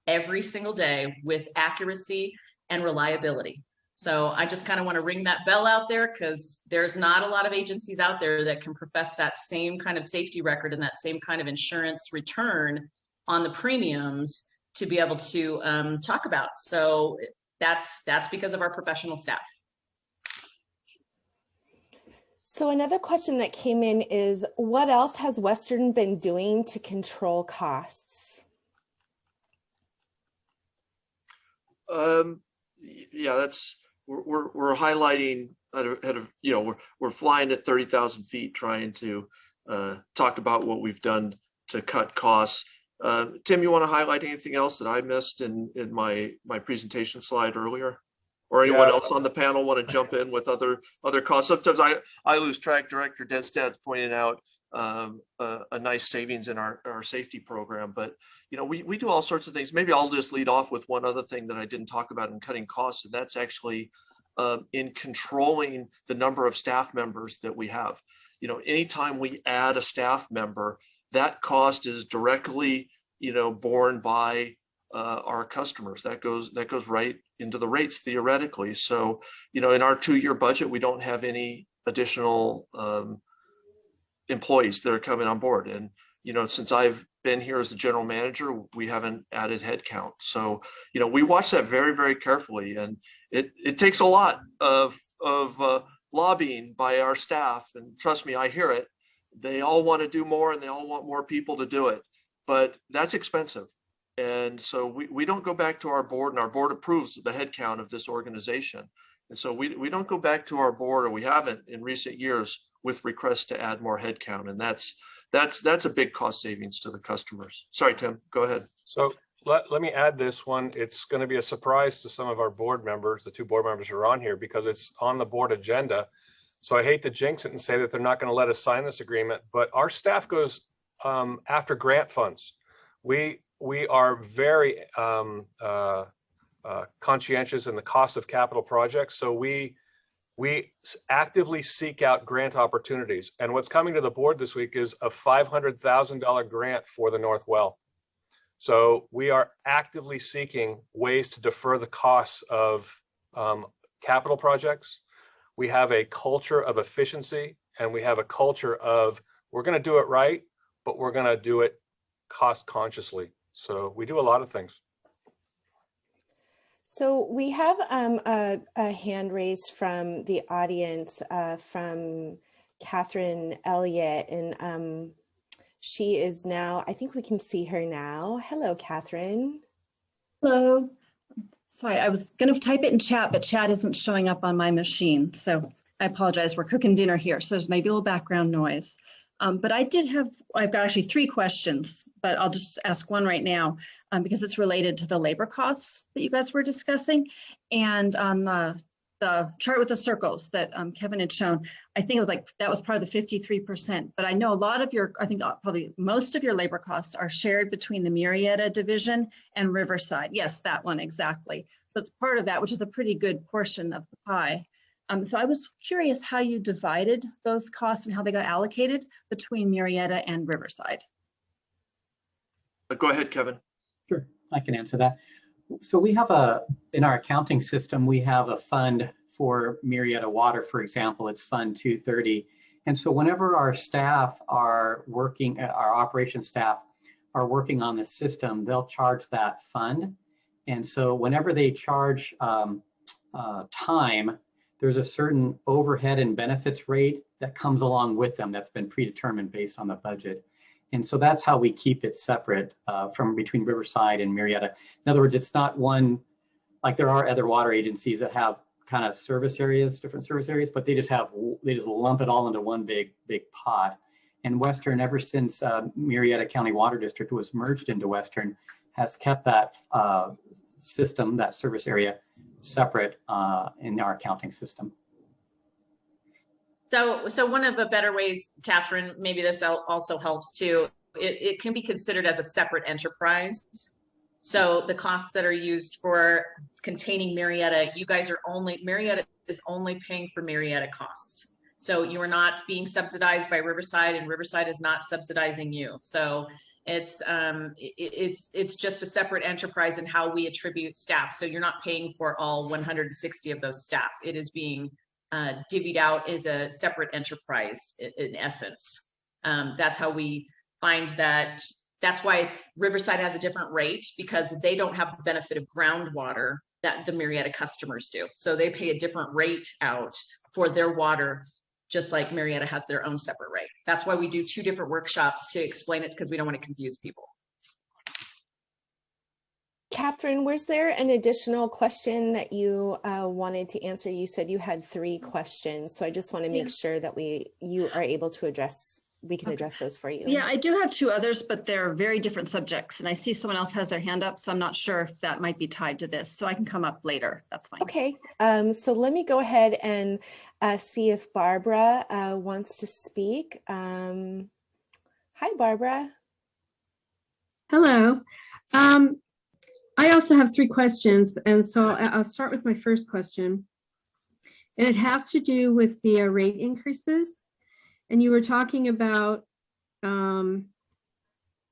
every single day with accuracy and reliability. So I just kind of want to ring that bell out there, because there's not a lot of agencies out there that can profess that same kind of safety record and that same kind of insurance return on the premiums to be able to talk about. So that's because of our professional staff. So another question that came in is, what else has Western been doing to control costs? Yeah, we're highlighting we're flying at 30,000 feet trying to talk about what we've done to cut costs. Tim, you want to highlight anything else that I missed in my presentation slide earlier? Or anyone else on the panel want to jump in with other costs? Sometimes I lose track. Director Denstad's pointing out a nice savings in our safety program, but we do all sorts of things. Maybe I'll just lead off with one other thing that I didn't talk about in cutting costs, and that's actually in controlling the number of staff members that we have. Anytime we add a staff member, that cost is directly borne by our customers. That goes right into the rates theoretically. So in our 2-year budget, we don't have any additional employees that are coming on board, and since I've been here as the general manager, we haven't added headcount. So we watch that very, very carefully, and it takes a lot of lobbying by our staff, and trust me, I hear it. They all want to do more, and they all want more people to do it, but that's expensive. And so we don't go back to our board, and our board approves the headcount of this organization. And so we don't go back to our board, or we haven't in recent years, with requests to add more headcount. And that's a big cost savings to the customers. Sorry, Tim, go ahead. So let me add this one. It's going to be a surprise to some of our board members, the 2 board members who are on here, because it's on the board agenda. So I hate to jinx it and say that they're not going to let us sign this agreement, but our staff goes after grant funds. We are very conscientious in the cost of capital projects. So we actively seek out grant opportunities. And what's coming to the board this week is a $500,000 grant for the North Well. So we are actively seeking ways to defer the costs of capital projects. We have a culture of efficiency, and we have a culture of, we're going to do it right, but we're going to do it cost consciously. So we do a lot of things. So we have a hand raised from the audience from Catherine Elliott, and she is now, I think we can see her now. Hello, Catherine. Hello. Sorry, I was going to type it in chat, but chat isn't showing up on my machine. So I apologize. We're cooking dinner here, so there's maybe a little background noise. But I've got actually 3 questions, but I'll just ask one right now because it's related to the labor costs that you guys were discussing. And on the chart with the circles that Kevin had shown, I think it was like, that was part of the 53%. But I know a lot of your, I think probably most of your labor costs are shared between the Murrieta division and Riverside. Yes, that one exactly. So it's part of that, which is a pretty good portion of the pie. So I was curious how you divided those costs and how they got allocated between Murrieta and Riverside. Go ahead, Kevin. Sure, I can answer that. So we have in our accounting system, we have a fund for Murrieta Water, for example. It's Fund 230. And so whenever our staff are working, our operations staff are working on the system, they'll charge that fund. And so whenever they charge time, there's a certain overhead and benefits rate that comes along with them that's been predetermined based on the budget. And so that's how we keep it separate from between Riverside and Murrieta. In other words, it's not one, like there are other water agencies that have kind of service areas, different service areas, but they just lump it all into one big pot. And Western, ever since Murrieta County Water District was merged into Western, has kept that system, that service area, separate in our accounting system. So one of the better ways, Catherine, maybe this also helps too, it can be considered as a separate enterprise. So the costs that are used for containing Murrieta, you guys are Murrieta is only paying for Murrieta cost. So you are not being subsidized by Riverside, and Riverside is not subsidizing you. So it's just a separate enterprise in how we attribute staff. So you're not paying for all 160 of those staff. It is being divvied out as a separate enterprise in essence. That's how we find that. That's why Riverside has a different rate, because they don't have the benefit of groundwater that the Murrieta customers do. So they pay a different rate out for their water, just like Murrieta has their own separate rate. That's why we do 2 different workshops to explain it, because we don't want to confuse people. Catherine, was there an additional question that you wanted to answer? You said you had 3 questions, so I just want to make sure that you are able to address, we can address those for you. Yeah, I do have 2 others, but they're very different subjects. And I see someone else has their hand up, so I'm not sure if that might be tied to this. So I can come up later. That's fine. Okay, so let me go ahead and see if Barbara wants to speak. Hi, Barbara. Hello. I also have 3 questions, and so I'll start with my first question. And it has to do with the rate increases. And you were talking about, the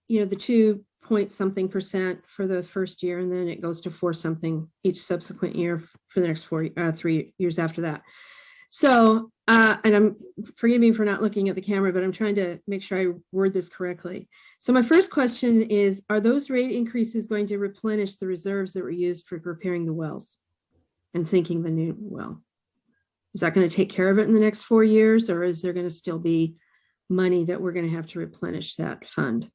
2-point-something% for the first year, and then it goes to 4-something each subsequent year for the next 3 years after that. So, and forgive me for not looking at the camera, but I'm trying to make sure I word this correctly. So my first question is, are those rate increases going to replenish the reserves that were used for repairing the wells and sinking the new well? Is that going to take care of it in the next 4 years, or is there going to still be money that we're going to have to replenish that fund?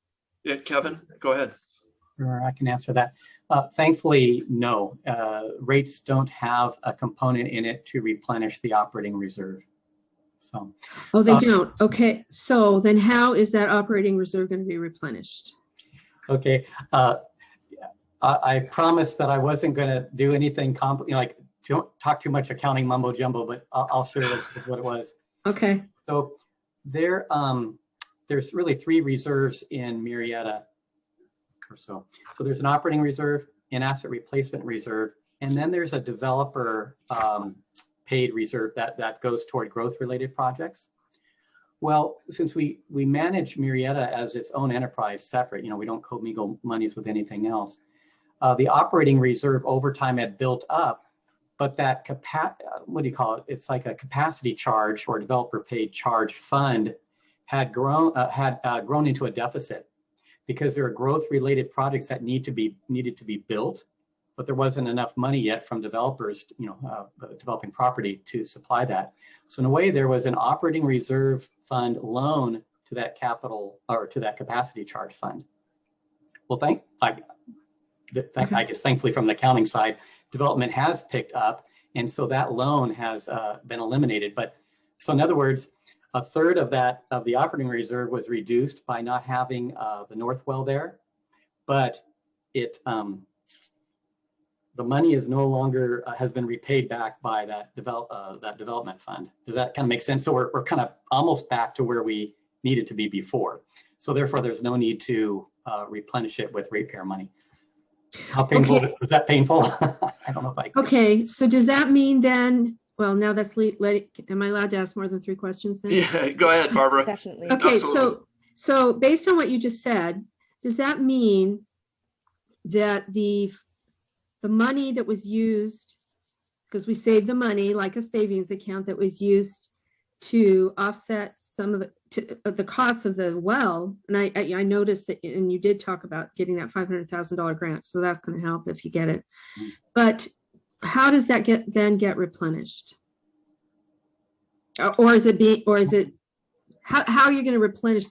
Yeah, Kevin, go ahead. Sure, I can answer that. Thankfully, no. Rates don't have a component in it to replenish the operating reserve. So. Oh, they don't. Okay. So then how is that operating reserve going to be replenished? Okay. I promised that I wasn't going to do anything like don't talk too much accounting mumbo jumbo, but I'll share what it was. Okay. So there's really 3 reserves in Murrieta or so. So there's an operating reserve, an asset replacement reserve, and then there's a developer paid reserve that goes toward growth related projects. Well, since we manage Murrieta as its own enterprise separate, we don't commingle monies with anything else. The operating reserve over time had built up, but that what do you call it? It's like a capacity charge or developer paid charge fund had grown into a deficit because there are growth related projects that needed to be built but there wasn't enough money yet from developers, developing property to supply that. So in a way, there was an operating reserve fund loan to that capital or to that capacity charge fund. Well, I guess thankfully from the accounting side, development has picked up, and so that loan has been eliminated. But so in other words, a third of the operating reserve was reduced by not having the north well there, but the money is no longer has been repaid back by that development fund. Does that kind of make sense? So we're kind of almost back to where we needed to be before. So therefore, there's no need to replenish it with ratepayer money. How painful? Okay. Was that painful? I don't know if I. Okay, so does that mean then? Well, now that's am I allowed to ask more than 3 questions then? Yeah, go ahead, Barbara. Definitely. Okay, Absolutely. so based on what you just said, does that mean that the money that was used, because we saved the money like a savings account that was used to offset some of the costs of the well, and I noticed that, and you did talk about getting that $500,000 grant, so that's going to help if you get it. But how does that get replenished? Or is it how are you going to replenish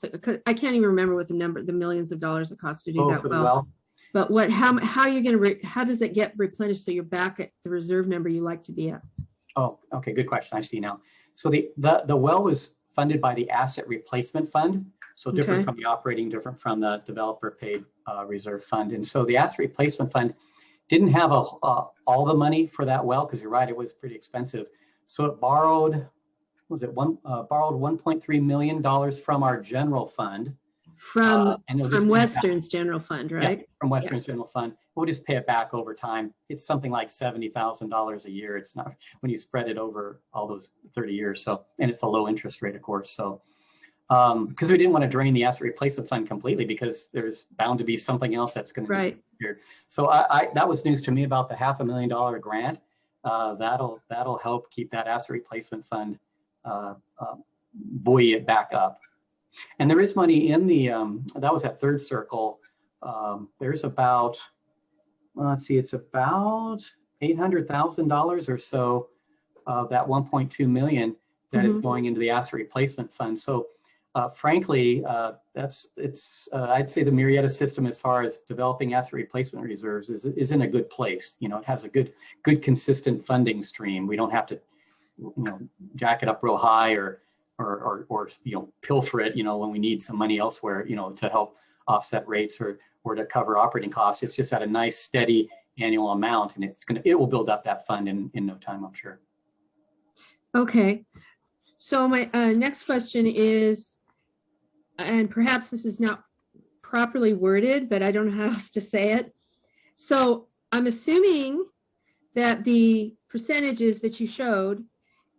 I can't even remember what the millions of dollars it costs to do that well. But how are you going to how does it get replenished so you're back at the reserve number you like to be at? Oh, okay, good question. I see now. So the well was funded by the asset replacement fund, so different from the operating, different from the developer paid reserve fund. And so the asset replacement fund didn't have all the money for that well, because you're right, it was pretty expensive. So it borrowed $1.3 million from our general fund. From Western's general fund, right? Yeah, from Western's general fund. We'll just pay it back over time. It's something like $70,000 a year. It's not when you spread it over all those 30 years. So, and it's a low interest rate, of course. So, because we didn't want to drain the asset replacement fund completely, because there's bound to be something else that's going to be here. So that was news to me about the $500,000 grant. That'll help keep that asset replacement fund buoy it back up. And there is money in the, that was that third circle. There's about, let's see, it's about $800,000 or so of that 1.2 million that is going into the asset replacement fund. So frankly, I'd say the Marietta system, as far as developing asset replacement reserves, is in a good place. You know, it has a good consistent funding stream. We don't have to, jack it up real high or pilfer it, when we need some money elsewhere, to help offset rates or to cover operating costs. It's just at a nice steady annual amount, and it will build up that fund in no time, I'm sure. Okay, so my next question is, and perhaps this is not properly worded, but I don't know how else to say it. So I'm assuming that the percentages that you showed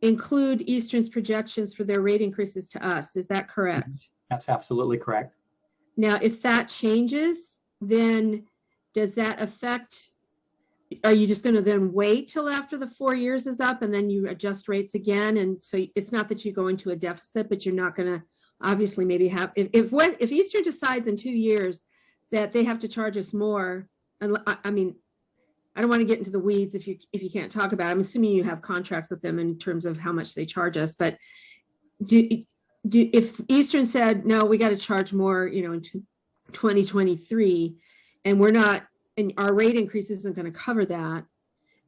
include Eastern's projections for their rate increases to us. Is that correct? That's absolutely correct. Now, if that changes, then does that affect, are you just going to then wait till after the 4 years is up and then you adjust rates again? And so it's not that you go into a deficit, but you're not going to obviously maybe have, if Eastern decides in 2 years that they have to charge us more, and I mean, I don't want to get into the weeds if you can't talk about it. I'm assuming you have contracts with them in terms of how much they charge us, but if Eastern said, no, we got to charge more, in 2023, and we're not, and our rate increase isn't going to cover that,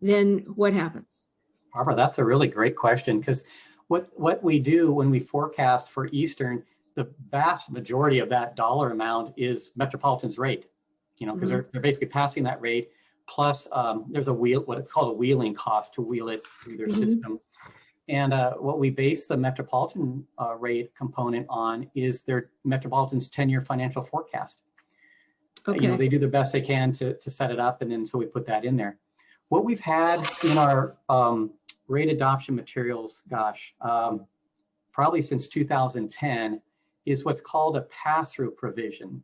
then what happens? Barbara, that's a really great question, because what we do when we forecast for Eastern, the vast majority of that dollar amount is Metropolitan's rate, because they're basically passing that rate. Plus, there's what it's called a wheeling cost to wheel it through their system. And what we base the Metropolitan rate component on is their Metropolitan's 10-year financial forecast. Okay. They do the best they can to set it up, and then so we put that in there. What we've had in our rate adoption materials, probably since 2010, is what's called a pass-through provision.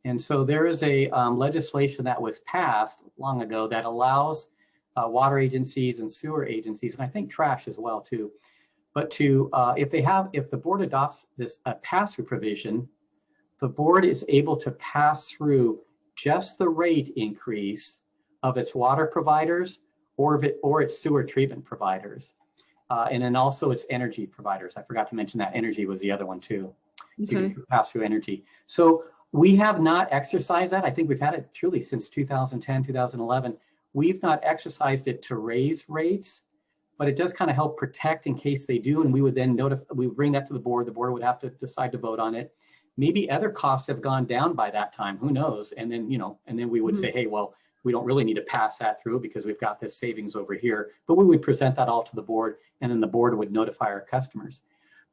And so there is a legislation that was passed long ago that allows water agencies and sewer agencies, and I think trash as well too, but if the board adopts this pass-through provision, the board is able to pass through just the rate increase of its water providers or its sewer treatment providers. And then also its energy providers. I forgot to mention that energy was the other one too. So Okay. pass through energy. So we have not exercised that. I think we've had it truly since 2010, 2011. We've not exercised it to raise rates, but it does kind of help protect in case they do. And we would then we would bring that to the board. The board would have to decide to vote on it. Maybe other costs have gone down by that time. Who knows? And then, and then we would say, hey, well, we don't really need to pass that through because we've got this savings over here. But we would present that all to the board, and then the board would notify our customers.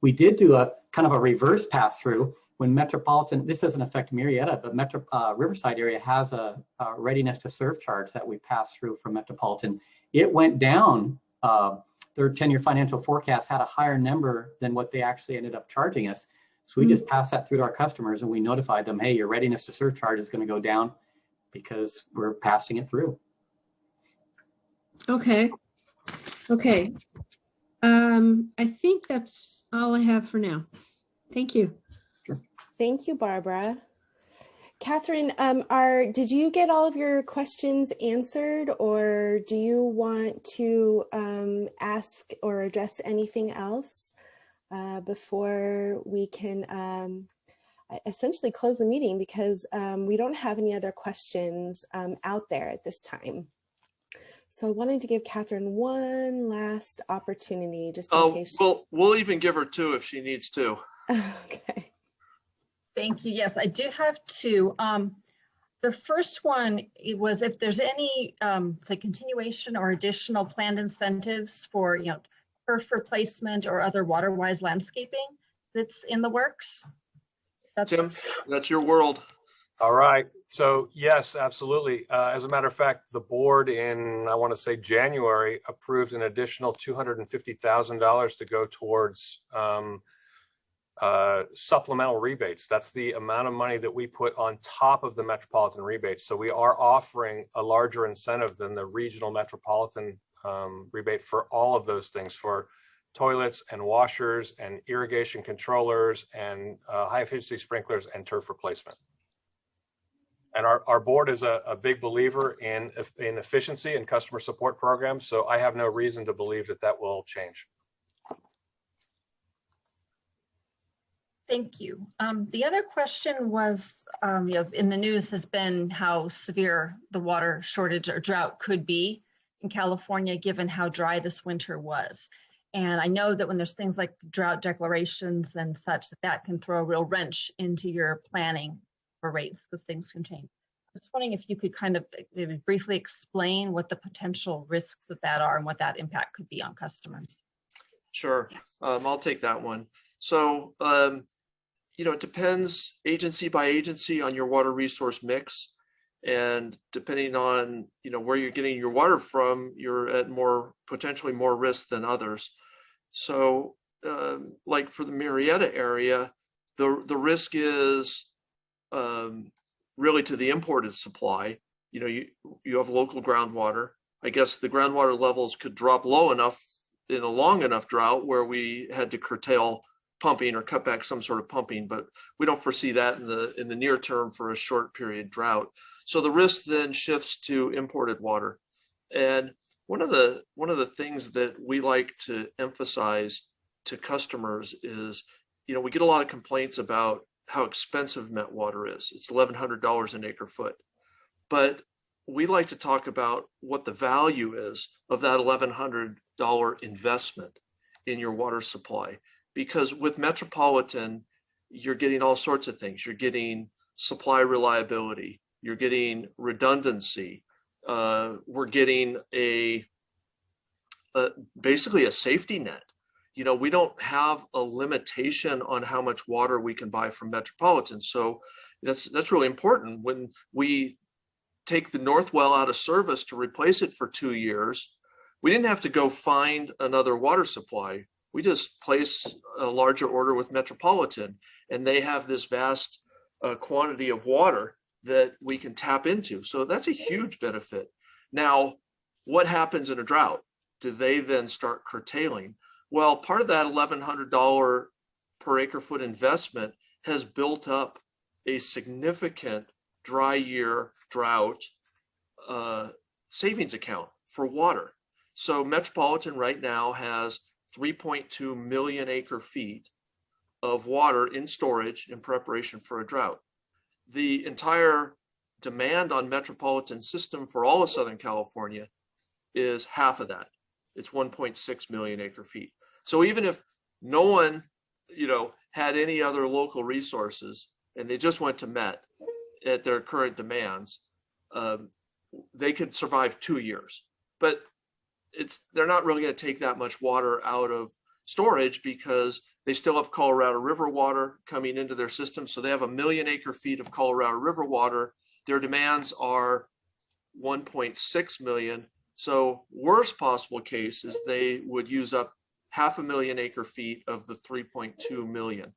We did do a kind of a reverse pass through when Metropolitan, this doesn't affect Marietta, but Riverside area has a readiness to serve charge that we passed through from Metropolitan. It went down. Their 10-year financial forecast had a higher number than what they actually ended up charging us. So we just passed that through to our customers, and we notified them, hey, your readiness to serve charge is going to go down because we're passing it through. Okay. Okay. I think that's all I have for now. Thank you. Thank you, Barbara. Catherine, did you get all of your questions answered, or do you want to ask or address anything else before we can essentially close the meeting, because we don't have any other questions out there at this time. So I wanted to give Catherine one last opportunity just in case. We'll even give her two if she needs to. Okay. Thank you. Yes, I do have two. The first one, it was if there's any say continuation or additional planned incentives for turf replacement or other water-wise landscaping that's in the works. Tim, that's your world. All right. So yes, absolutely. As a matter of fact, the board in, I want to say January, approved an additional $250,000 to go towards supplemental rebates. That's the amount of money that we put on top of the metropolitan rebates. So we are offering a larger incentive than the regional metropolitan rebate for all of those things, for toilets and washers and irrigation controllers and high efficiency sprinklers and turf replacement. And our board is a big believer in efficiency and customer support programs. So I have no reason to believe that that will change. Thank you. The other question was, in the news has been how severe the water shortage or drought could be in California, given how dry this winter was. And I know that when there's things like drought declarations and such, that can throw a real wrench into your planning for rates because things can change. I was wondering if you could kind of maybe briefly explain what the potential risks of that are and what that impact could be on customers. Sure. I'll take that one. So, it depends agency by agency on your water resource mix. And depending on, where you're getting your water from, you're at potentially more risk than others. So like for the Marietta area, the risk is really to the imported supply. You have local groundwater. I guess the groundwater levels could drop low enough in a long enough drought where we had to curtail pumping or cut back some sort of pumping, but we don't foresee that in the near term for a short period drought. So the risk then shifts to imported water. And one of the things that we like to emphasize to customers is, we get a lot of complaints about how expensive Met water is. It's $1,100 an acre foot. But we like to talk about what the value is of that $1,100 investment in your water supply. Because with Metropolitan, you're getting all sorts of things. You're getting supply reliability. You're getting redundancy. We're getting basically a safety net. We don't have a limitation on how much water we can buy from Metropolitan. So that's really important. When we take the North Well out of service to replace it for 2 years, we didn't have to go find another water supply. We just place a larger order with Metropolitan, and they have this vast quantity of water that we can tap into. So that's a huge benefit. Now, what happens in a drought? Do they then start curtailing? Well, part of that $1,100 per acre foot investment has built up a significant dry year drought savings account for water. So Metropolitan right now has 3.2 million acre feet of water in storage in preparation for a drought. The entire demand on Metropolitan system for all of Southern California is half of that. It's 1.6 million acre feet. So even if no one, had any other local resources and they just went to Met at their current demands, they could survive 2 years. But they're not really going to take that much water out of storage because they still have Colorado River water coming into their system. So they have 1 million acre feet of Colorado River water. Their demands are 1.6 million. So worst possible case is they would use up 500,000 acre feet of the 3.2 million.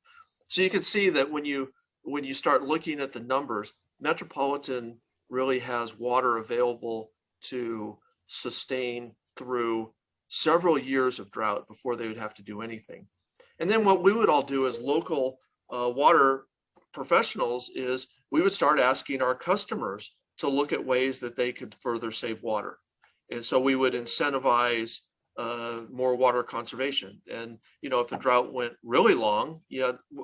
So you can see that when you start looking at the numbers, Metropolitan really has water available to sustain through several years of drought before they would have to do anything. And then what we would all do as local water professionals is we would start asking our customers to look at ways that they could further save water. And so we would incentivize more water conservation. And, if the drought went really long,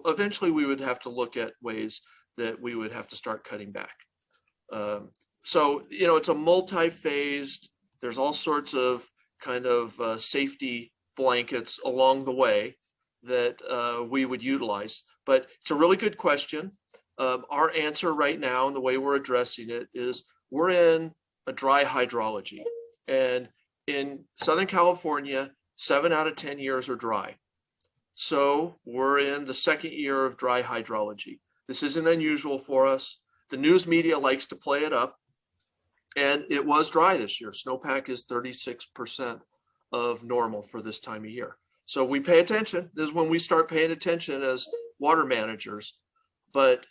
eventually we would have to look at ways that we would have to start cutting back. So, it's a multi-phased, there's all sorts of kind of safety blankets along the way that we would utilize. But it's a really good question. Our answer right now and the way we're addressing it is we're in a dry hydrology. And in Southern California, 7 out of 10 years are dry. So we're in the second year of dry hydrology. This isn't unusual for us. The news media likes to play it up. And it was dry this year. Snowpack is 36% of normal for this time of year. So we pay attention. This is when we start paying attention as water managers. But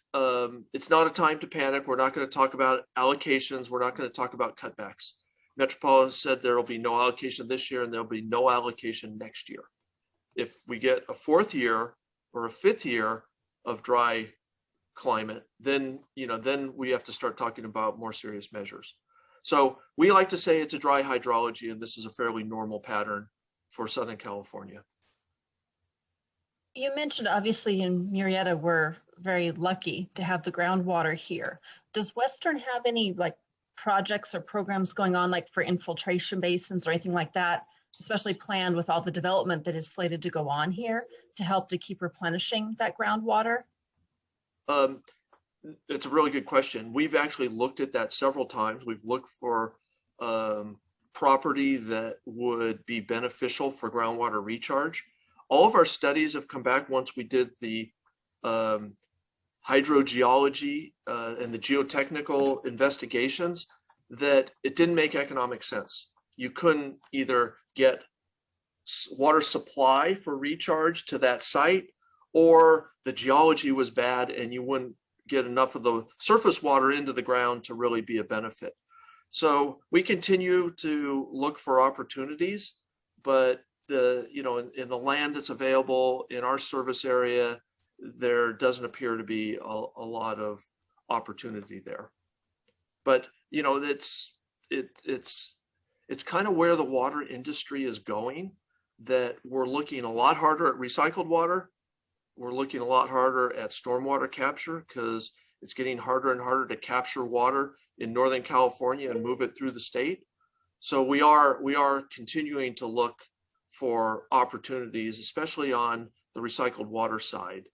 it's not a time to panic. We're not going to talk about allocations. We're not going to talk about cutbacks. Metropolitan said there will be no allocation this year and there'll be no allocation next year. If we get a 4th year or a 5th year of dry climate, then we have to start talking about more serious measures. So we like to say it's a dry hydrology, and this is a fairly normal pattern for Southern California. You mentioned obviously in Murrieta, we're very lucky to have the groundwater here. Does Western have any projects or programs going on for infiltration basins or anything like that, especially planned with all the development that is slated to go on here to help to keep replenishing that groundwater? It's a really good question. We've actually looked at that several times. We've looked for property that would be beneficial for groundwater recharge. All of our studies have come back once we did the hydrogeology and the geotechnical investigations that it didn't make economic sense. You couldn't either get water supply for recharge to that site, or the geology was bad and you wouldn't get enough of the surface water into the ground to really be a benefit. So we continue to look for opportunities, but in the land that's available in our service area, there doesn't appear to be a lot of opportunity there. But it's kind of where the water industry is going, that we're looking a lot harder at recycled water. We're looking a lot harder at stormwater capture because it's getting harder and harder to capture water in Northern California and move it through the state. So we are continuing to look for opportunities, especially on the recycled water side.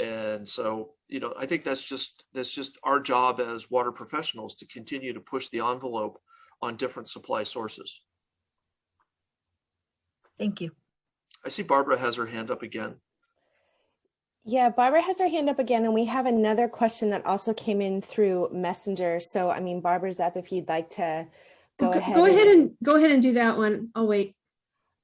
And so, I think that's just our job as water professionals to continue to push the envelope on different supply sources. Thank you. I see Barbara has her hand up again. Yeah, Barbara has her hand up again, and we have another question that also came in through Messenger. So, Barbara's up if you'd like to go ahead. Go ahead and do that one. I'll wait.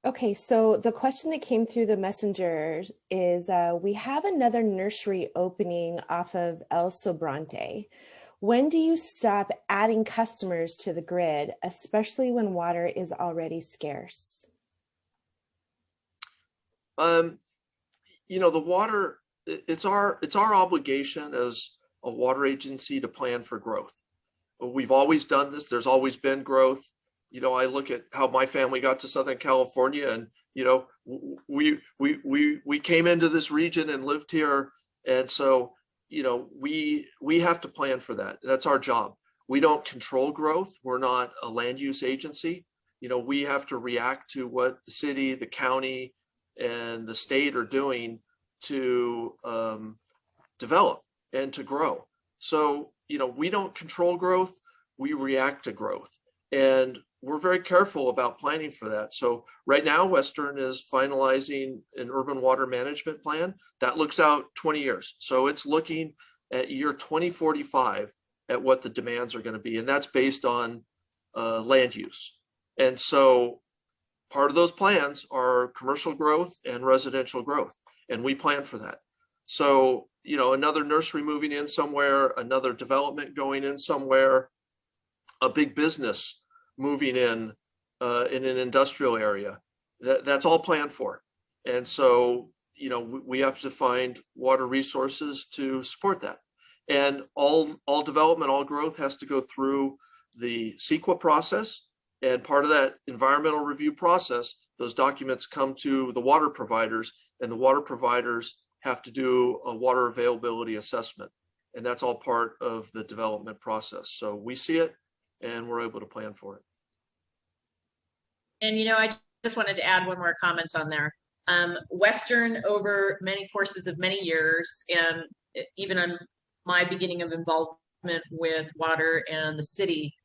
Okay, so the question that came through the messengers is, we have another nursery opening off of El Sobrante. When do you stop adding customers to the grid, especially when water is already scarce? The water, it's our obligation as a water agency to plan for growth. We've always done this. There's always been growth. you know, I look at how my family got to Southern California, and you know, we came into this region and lived here, and so you know, we have to plan for that. That's our job. We don't control growth. We're not a land use agency. You know, we have to react to what the city, the county, and the state are doing to develop and to grow. So, you know, we don't control growth, we react to growth. And we're very careful about planning for that. So right now, Western is finalizing an urban water management plan that looks out 20 years. So it's looking at year 2045 at what the demands are going to be. And that's based on land use. And so part of those plans are commercial growth and residential growth. And we plan for that. So, you know, another nursery moving in somewhere, another development going in somewhere, a big business moving in an industrial area, that's all planned for. And so, you know, we have to find water resources to support that. And all development, all growth has to go through the CEQA process. And part of that environmental review process, those documents come to the water providers, and the water providers have to do a water availability assessment. And that's all part of the development process. So we see it and we're able to plan for it. And, you know, I just wanted to add one more comment on there. Western, over many courses of many years, and even on my beginning of involvement with water and the city,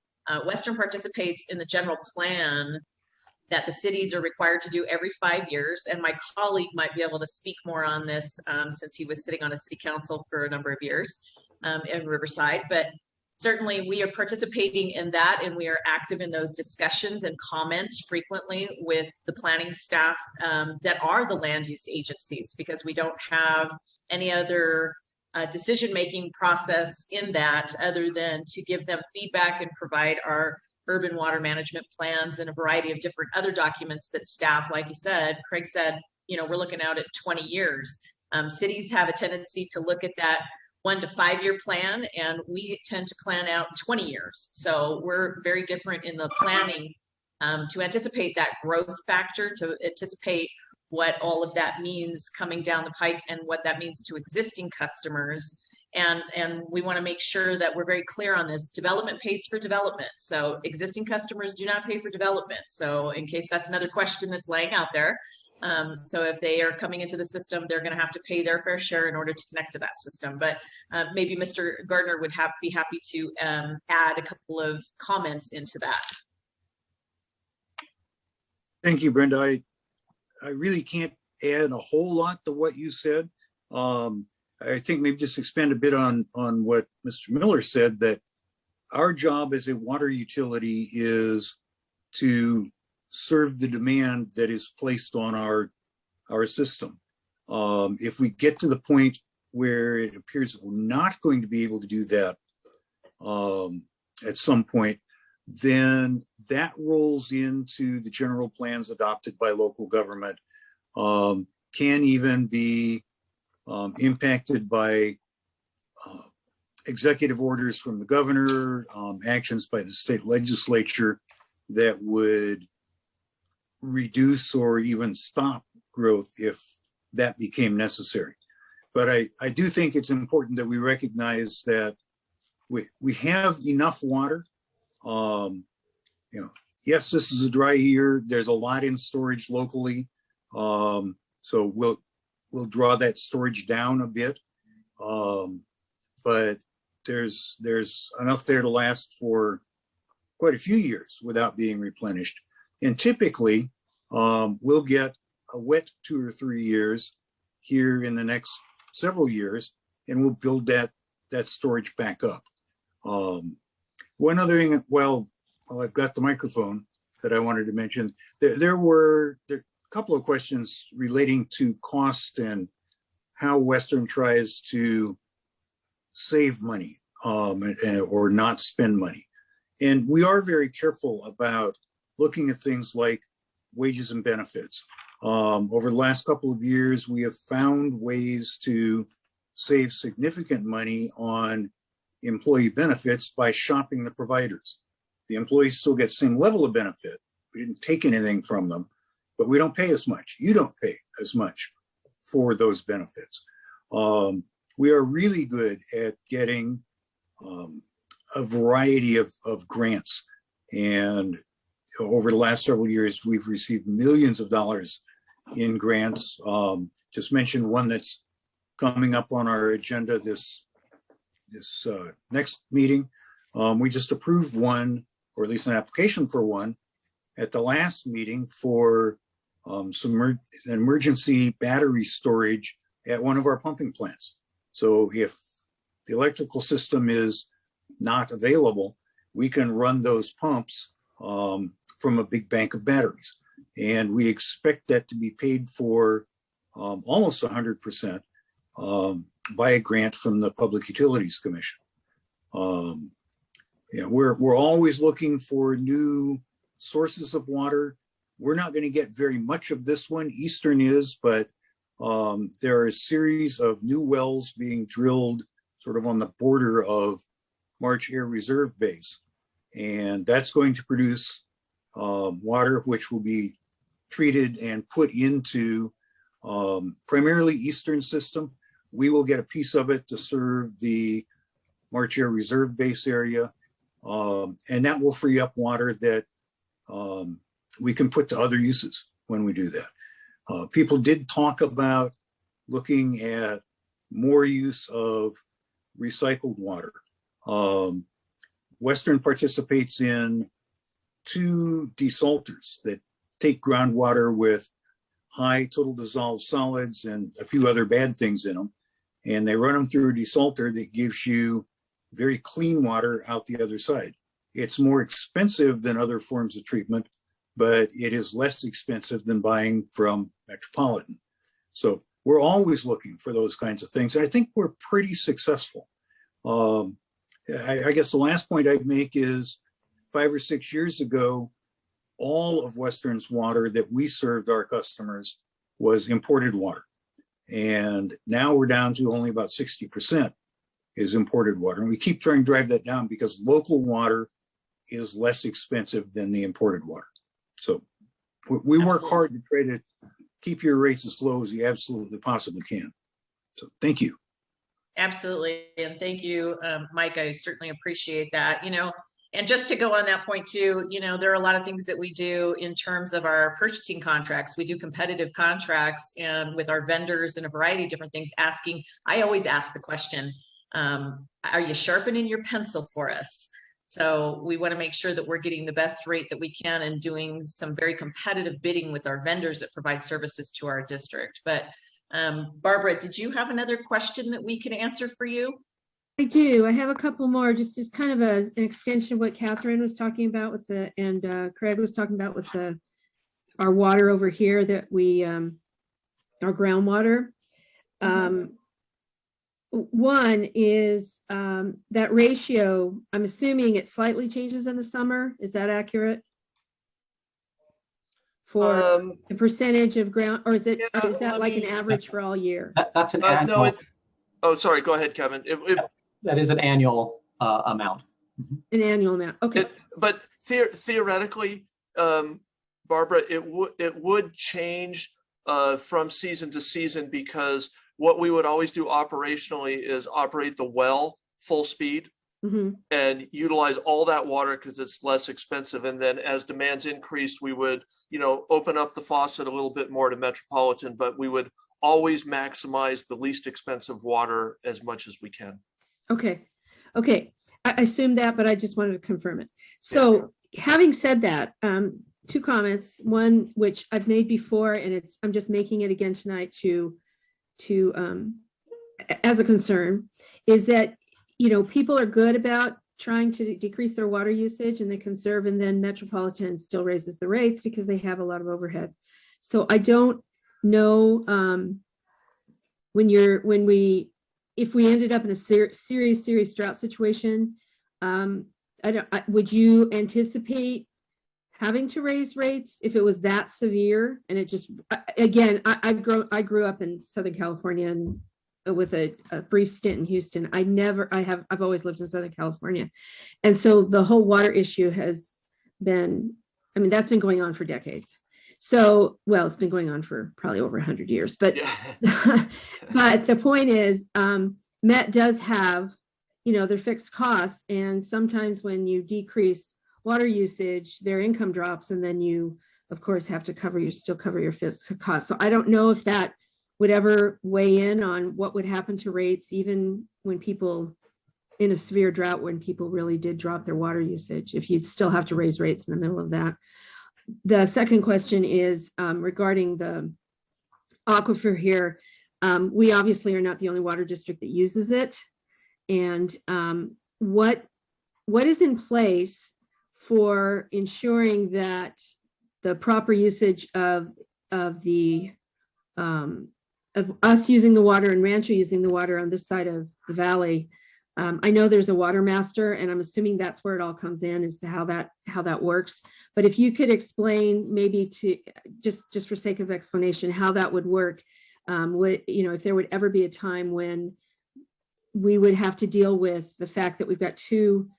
Western participates in the general plan that the cities are required to do every 5 years. And my colleague might be able to speak more on this since he was sitting on a city council for a number of years in Riverside. But certainly we are participating in that, and we are active in those discussions and comments frequently with the planning staff that are the land use agencies, because we don't have any other decision-making process in that other than to give them feedback and provide our urban water management plans and a variety of different other documents that staff, like you said, Craig said, you know, we're looking out at 20 years. Cities have a tendency to look at that 1 to 5 year plan, and we tend to plan out 20 years. So we're very different in the planning to anticipate that growth factor, to anticipate what all of that means coming down the pike and what that means to existing customers. And we want to make sure that we're very clear on this. Development pays for development. So existing customers do not pay for development. So in case that's another question that's laying out there. So if they are coming into the system, they're going to have to pay their fair share in order to connect to that system. But maybe Mr. Gardner would be happy to add a couple of comments into that. Thank you, Brenda. I really can't add a whole lot to what you said. I think maybe just expand a bit on what Mr. Miller said, that our job as a water utility is to serve the demand that is placed on our system. If we get to the point where it appears that we're not going to be able to do that at some point, then that rolls into the general plans adopted by local government, can even be impacted by executive orders from the governor, actions by the state legislature that would reduce or even stop growth if that became necessary. But I do think it's important that we recognize that we have enough water. You know, yes, this is a dry year. There's a lot in storage locally. So we'll draw that storage down a bit. But there's enough there to last for quite a few years without being replenished. And typically, we'll get a wet 2 or 3 years here in the next several years, and we'll build that storage back up. One other thing, well, I've got the microphone that I wanted to mention. There were a couple of questions relating to cost and how Western tries to save money or not spend money. And we are very careful about looking at things like wages and benefits. Over the last couple of years, we have found ways to save significant money on employee benefits by shopping the providers. The employees still get the same level of benefit. We didn't take anything from them, but we don't pay as much. You don't pay as much for those benefits. We are really good at getting a variety of grants. And over the last several years, we've received millions of dollars in grants. Just mentioned one that's coming up on our agenda this next meeting. We just approved one, or at least an application for one, at the last meeting for some emergency battery storage at one of our pumping plants. So if the electrical system is not available, we can run those pumps from a big bank of batteries. And we expect that to be paid for almost 100% by a grant from the Public Utilities Commission. Yeah, we're always looking for new sources of water. We're not going to get very much of this one. Eastern is, but there are a series of new wells being drilled sort of on the border of March Air Reserve Base. And that's going to produce water which will be treated and put into primarily Eastern system. We will get a piece of it to serve the March Air Reserve Base area. And that will free up water that we can put to other uses when we do that. People did talk about looking at more use of recycled water. Western participates in 2 desalters that take groundwater with high total dissolved solids and a few other bad things in them. And they run them through a desalter that gives you very clean water out the other side. It's more expensive than other forms of treatment, but it is less expensive than buying from Metropolitan. So we're always looking for those kinds of things. And I think we're pretty successful. I guess the last point I'd make is 5 or 6 years ago, all of Western's water that we served our customers was imported water. And now we're down to only about 60% is imported water. And we keep trying to drive that down because local water is less expensive than the imported water. So we work hard to try to keep your rates as low as you absolutely possibly can. So thank you. Absolutely. And thank you, Mike. I certainly appreciate that. And just to go on that point too, there are a lot of things that we do in terms of our purchasing contracts. We do competitive contracts and with our vendors and a variety of different things I always ask the question, are you sharpening your pencil for us? So we want to make sure that we're getting the best rate that we can and doing some very competitive bidding with our vendors that provide services to our district. But Barbara, did you have another question that we can answer for you? I do. I have a couple more, just kind of an extension of what Catherine was talking about with and Craig was talking about with our water over here that we, our groundwater. One is that ratio, I'm assuming it slightly changes in the summer. Is that accurate? For the percentage of ground, or is that like an average for all year? That's an annual. No, sorry, go ahead, Kevin. That is an annual amount. An annual amount, okay. But theoretically, Barbara, it would change from season to season, because what we would always do operationally is operate the well full speed and utilize all that water because it's less expensive. And then as demands increased, we would, open up the faucet a little bit more to Metropolitan, but we would always maximize the least expensive water as much as we can. Okay. I assumed that, but I just wanted to confirm it. So having said that, 2 comments. One, which I've made before, and I'm just making it again tonight to as a concern, is that people are good about trying to decrease their water usage and they conserve, and then Metropolitan still raises the rates because they have a lot of overhead. So I don't know if we ended up in a serious drought situation, would you anticipate having to raise rates if it was that severe? And it just, again, I grew up in Southern California, and with a brief stint in Houston. I've always lived in Southern California. And so the whole water issue has been, I mean, that's been going on for decades. So, well, it's been going on for probably over 100 years, but, yeah. But the point is, Met does have, you know, their fixed costs. And sometimes when you decrease water usage, their income drops, and then you, of course, have to still cover your fixed costs. So I don't know if that would ever weigh in on what would happen to rates, even when people in a severe drought, when people really did drop their water usage, if you'd still have to raise rates in the middle of that. The second question is regarding the aquifer here. We obviously are not the only water district that uses it. And what is in place for ensuring that the proper usage of us using the water and Rancho using the water on this side of the valley? I know there's a water master, and I'm assuming that's where it all comes in, is how that works. But if you could explain, maybe to just for sake of explanation, how that would work, if there would ever be a time when we would have to deal with the fact that we've got two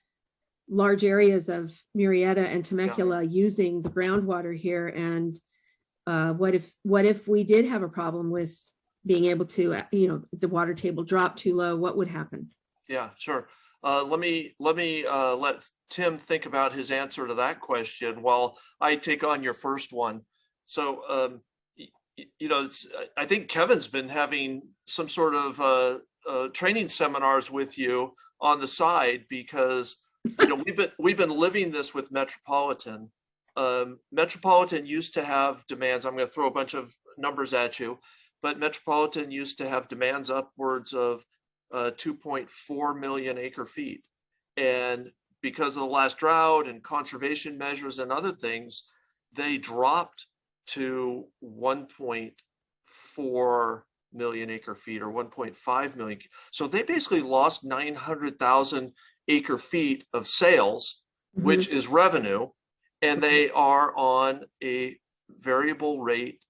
large areas of Murrieta and Temecula using the groundwater here, and what if we did have a problem with being able to, the water table drop too low? What would happen? Yeah, sure. Let me let Tim think about his answer to that question while I take on your first one. So, I think Kevin's been having some sort of training seminars with you on the side, because we've been living this with Metropolitan. Metropolitan used to have demands. I'm going to throw a bunch of numbers at you, but Metropolitan used to have demands upwards of 2.4 million acre feet. And because of the last drought and conservation measures and other things, they dropped to 1.4 million acre feet, or 1.5 million. So they basically lost 900,000 acre feet of sales, which is revenue. And they are on a variable rate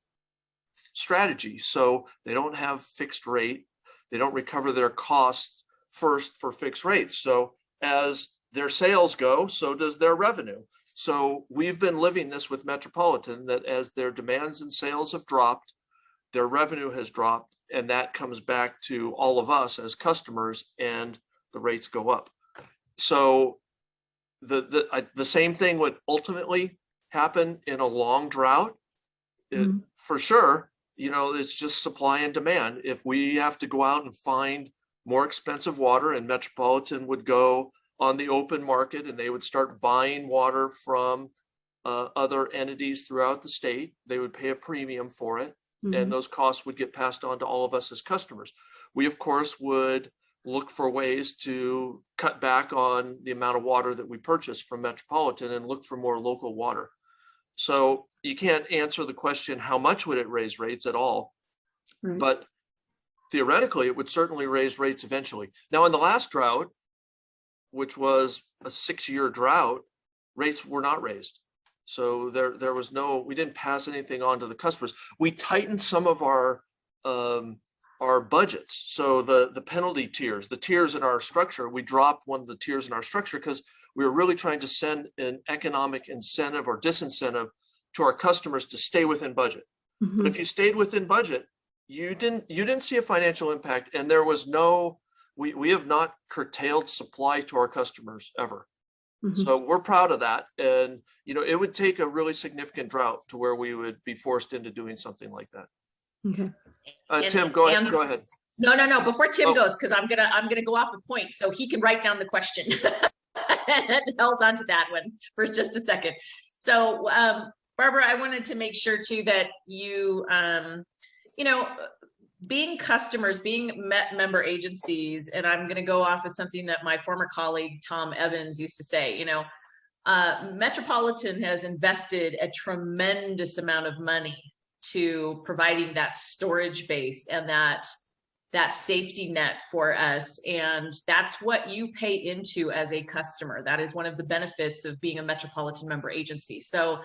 strategy. So they don't have fixed rate. They don't recover their costs first for fixed rates. So as their sales go, so does their revenue. So we've been living this with Metropolitan, that as their demands and sales have dropped, their revenue has dropped, and that comes back to all of us as customers, and the rates go up. So the same thing would ultimately happen in a long drought. For sure, it's just supply and demand. If we have to go out and find more expensive water, and Metropolitan would go on the open market and they would start buying water from other entities throughout the state, they would pay a premium for it. And those costs would get passed on to all of us as customers. We, of course, would look for ways to cut back on the amount of water that we purchase from Metropolitan and look for more local water. So you can't answer the question, how much would it raise rates at all? Right. But theoretically, it would certainly raise rates eventually. Now, in the last drought, which was a 6-year drought, rates were not raised. So there was we didn't pass anything on to the customers. We tightened some of our budgets. So the penalty tiers, the tiers in our structure, we dropped one of the tiers in our structure because we were really trying to send an economic incentive or disincentive to our customers to stay within budget. But if you stayed within budget, you didn't see a financial impact, and there was we have not curtailed supply to our customers ever. So we're proud of that. And, it would take a really significant drought to where we would be forced into doing something like that. Okay. Tim, go ahead. No. Before Tim goes, because I'm gonna go off a point so he can write down the question. Held on to that one for just a second. So, Barbara, I wanted to make sure too that you, being customers, being Met member agencies, and I'm going to go off of something that my former colleague Tom Evans used to say. Metropolitan has invested a tremendous amount of money to providing that storage base and that safety net for us. And that's what you pay into as a customer. That is one of the benefits of being a Metropolitan member agency. So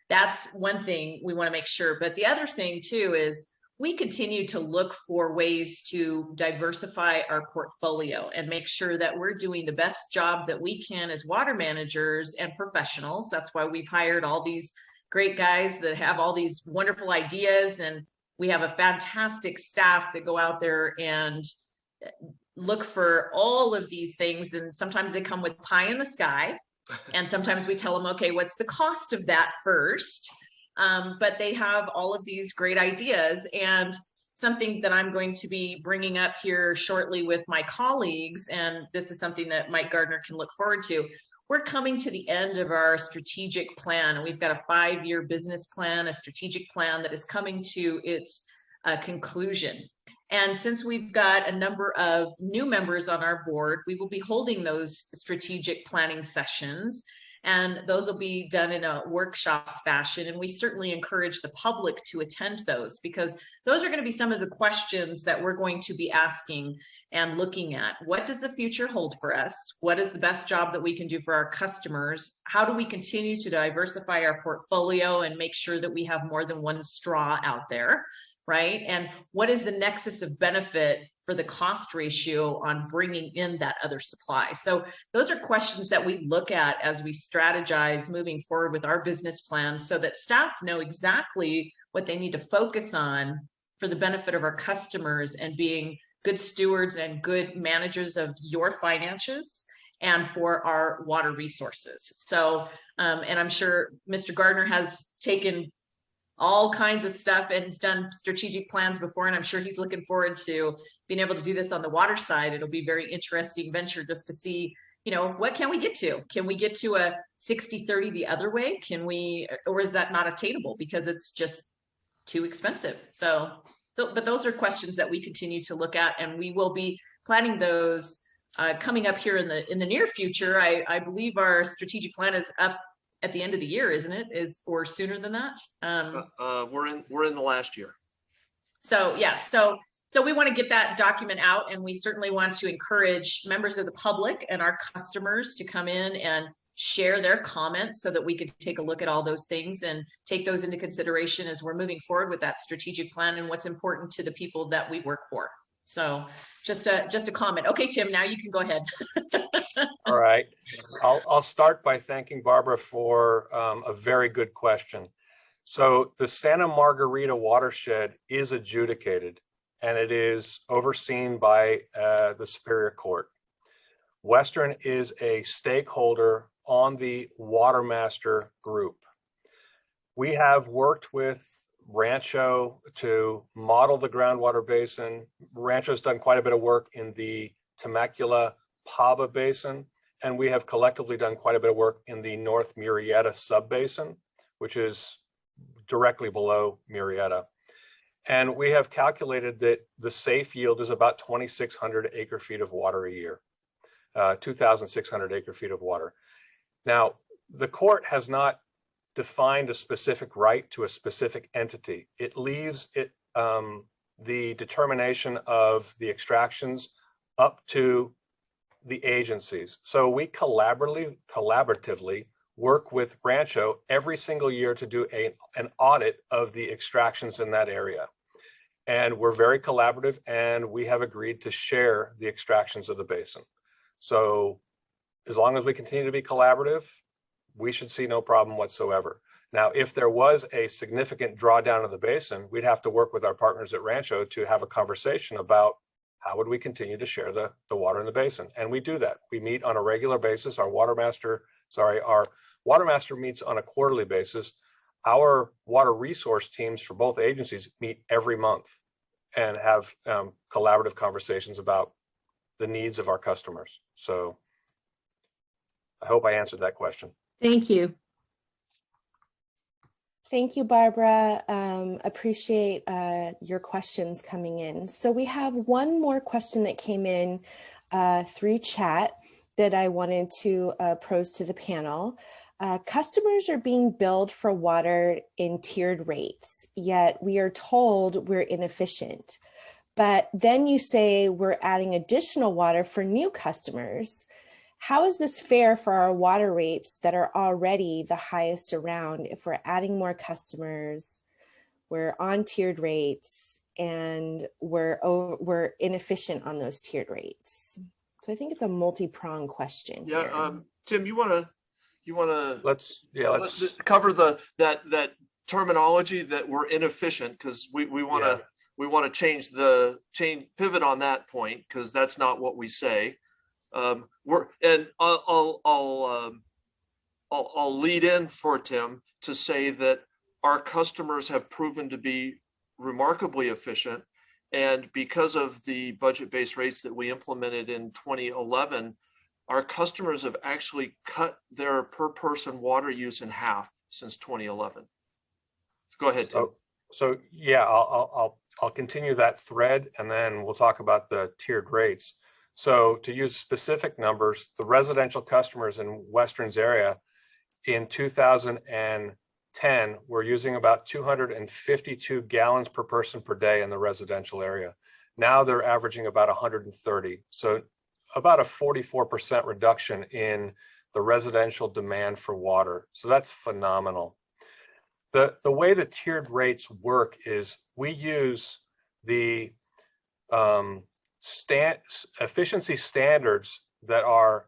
that's one thing we want to make sure. But the other thing too is we continue to look for ways to diversify our portfolio and make sure that we're doing the best job that we can as water managers and professionals. That's why we've hired all these great guys that have all these wonderful ideas, and we have a fantastic staff that go out there and look for all of these things. And sometimes they come with pie in the sky, and sometimes we tell them, okay, what's the cost of that first? But they have all of these great ideas, and something that I'm going to be bringing up here shortly with my colleagues, and this is something that Mike Gardner can look forward to. We're coming to the end of our strategic plan, and we've got a 5-year business plan, a strategic plan that is coming to its conclusion. And since we've got a number of new members on our board, we will be holding those strategic planning sessions, and those will be done in a workshop fashion. And we certainly encourage the public to attend those, because those are going to be some of the questions that we're going to be asking and looking at. What does the future hold for us? What is the best job that we can do for our customers? How do we continue to diversify our portfolio and make sure that we have more than one straw out there, right? And what is the nexus of benefit for the cost ratio on bringing in that other supply? So those are questions that we look at as we strategize moving forward with our business plan, so that staff know exactly what they need to focus on for the benefit of our customers and being good stewards and good managers of your finances and for our water resources. So, and I'm sure Mr. Gardner has taken all kinds of stuff and has done strategic plans before, and I'm sure he's looking forward to being able to do this on the water side. It'll be a very interesting venture just to see, you know, what can we get to? Can we get to a 60-30 the other way? Can we, or is that not attainable because it's just too expensive? So, but those are questions that we continue to look at, and we will be planning those coming up here in the near future. I believe our strategic plan is up at the end of the year, isn't it? Or sooner than that? We're in the last year. So yeah, so we want to get that document out, and we certainly want to encourage members of the public and our customers to come in and share their comments so that we could take a look at all those things and take those into consideration as we're moving forward with that strategic plan and what's important to the people that we work for. So just a comment. Okay, Tim, now you can go ahead. All right. I'll start by thanking Barbara for a very good question. So the Santa Margarita watershed is adjudicated, and it is overseen by the Superior Court. Western is a stakeholder on the Water Master group. We have worked with Rancho to model the groundwater basin. Rancho's done quite a bit of work in the Temecula-Pava basin, and we have collectively done quite a bit of work in the North Murrieta subbasin, which is directly below Murrieta. And we have calculated that the safe yield is about 2,600 acre feet of water a year, 2,600 acre feet of water. Now, the court has not defined a specific right to a specific entity. It leaves it the determination of the extractions up to the agencies. So we collaboratively work with Rancho every single year to do an audit of the extractions in that area. And we're very collaborative, and we have agreed to share the extractions of the basin. So as long as we continue to be collaborative, we should see no problem whatsoever. Now, if there was a significant drawdown of the basin, we'd have to work with our partners at Rancho to have a conversation about how would we continue to share the water in the basin. And we do that. We meet on a regular basis. Our water master meets on a quarterly basis. Our water resource teams for both agencies meet every month and have collaborative conversations about the needs of our customers. So I hope I answered that question. Thank you. Thank you, Barbara. Appreciate your questions coming in. So we have one more question that came in through chat that I wanted to pose to the panel. Customers are being billed for water in tiered rates, yet we are told we're inefficient. But then you say we're adding additional water for new customers. How is this fair for our water rates that are already the highest around? If we're adding more customers, we're on tiered rates, and we're inefficient on those tiered rates. So I think it's a multi-pronged question. Yeah, here. Tim, you want to Let's cover that terminology that we're inefficient, because we want to pivot on that point, because that's not what we say. I'll lead in for Tim to say that our customers have proven to be remarkably efficient, and because of the budget-based rates that we implemented in 2011, our customers have actually cut their per person water use in half since 2011. Go ahead, Tim. So yeah, I'll continue that thread, and then we'll talk about the tiered rates. So to use specific numbers, the residential customers in Western's area in 2010 were using about 252 gallons per person per day in the residential area. Now they're averaging about 130. So about a 44% reduction in the residential demand for water. So that's phenomenal. The way the tiered rates work is we use the efficiency standards that are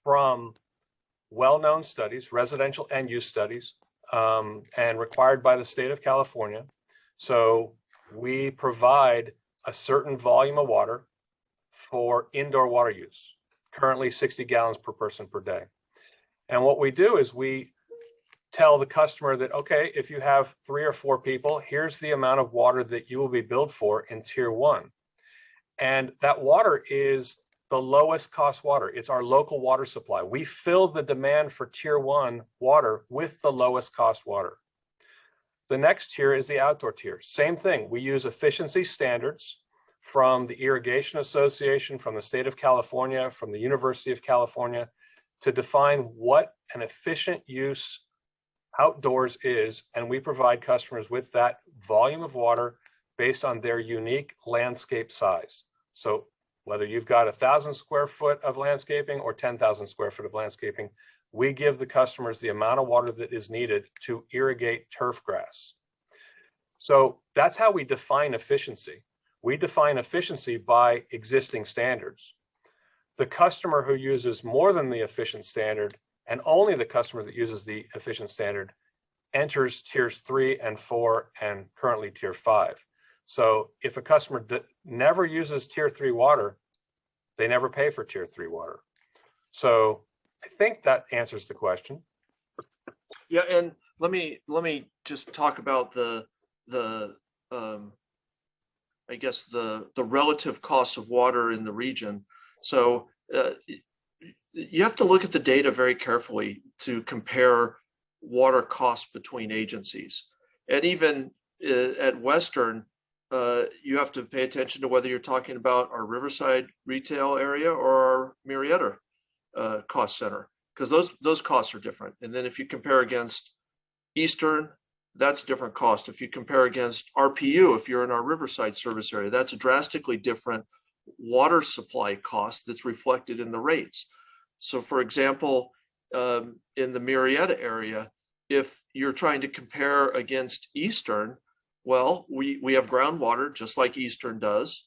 from well-known studies, residential end use studies, and required by the state of California. So we provide a certain volume of water for indoor water use, currently 60 gallons per person per day. And what we do is we tell the customer that, okay, if you have 3 or 4 people, here's the amount of water that you will be billed for in tier 1. And that water is the lowest cost water. It's our local water supply. We fill the demand for tier 1 water with the lowest cost water. The next tier is the outdoor tier. Same thing. We use efficiency standards from the Irrigation Association, from the state of California, from the University of California, to define what an efficient use outdoors is, and we provide customers with that volume of water based on their unique landscape size. So whether you've got 1,000 square foot of landscaping or 10,000 square foot of landscaping, we give the customers the amount of water that is needed to irrigate turf grass. So that's how we define efficiency. We define efficiency by existing standards. The customer who uses more than the efficient standard, and only the customer that uses the efficient standard, enters tiers 3 and 4 and currently tier 5. So if a customer never uses tier 3 water, they never pay for tier 3 water. So I think that answers the question. Yeah, and let me just talk about the I guess the relative cost of water in the region. So you have to look at the data very carefully to compare water costs between agencies. And even at Western, you have to pay attention to whether you're talking about our Riverside retail area or our Marietta cost center, because those costs are different. And then if you compare against Eastern, that's a different cost. If you compare against RPU, if you're in our Riverside service area, that's a drastically different water supply cost that's reflected in the rates. So for example, in the Marietta area, if you're trying to compare against Eastern, well, we have groundwater just like Eastern does,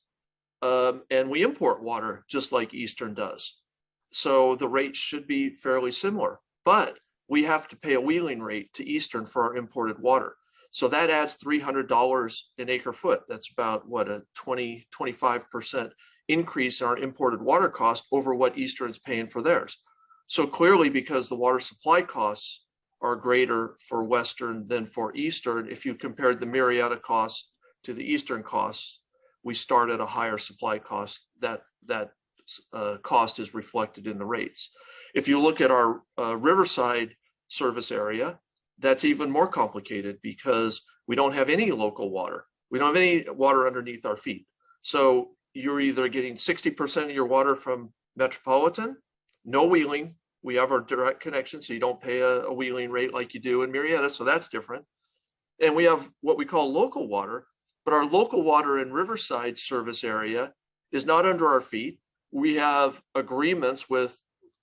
and we import water just like Eastern does. So the rates should be fairly similar, but we have to pay a wheeling rate to Eastern for our imported water. So that adds $300 an acre foot. That's about what, a 25% increase in our imported water cost over what Eastern's paying for theirs. So clearly, because the water supply costs are greater for Western than for Eastern, if you compared the Marietta cost to the Eastern costs, we start at a higher supply cost. That cost is reflected in the rates. If you look at our Riverside service area, that's even more complicated because we don't have any local water. We don't have any water underneath our feet. So you're either getting 60% of your water from Metropolitan, no wheeling. We have our direct connection, so you don't pay a wheeling rate like you do in Marietta, so that's different. And we have what we call local water, but our local water in Riverside service area is not under our feet. We have agreements with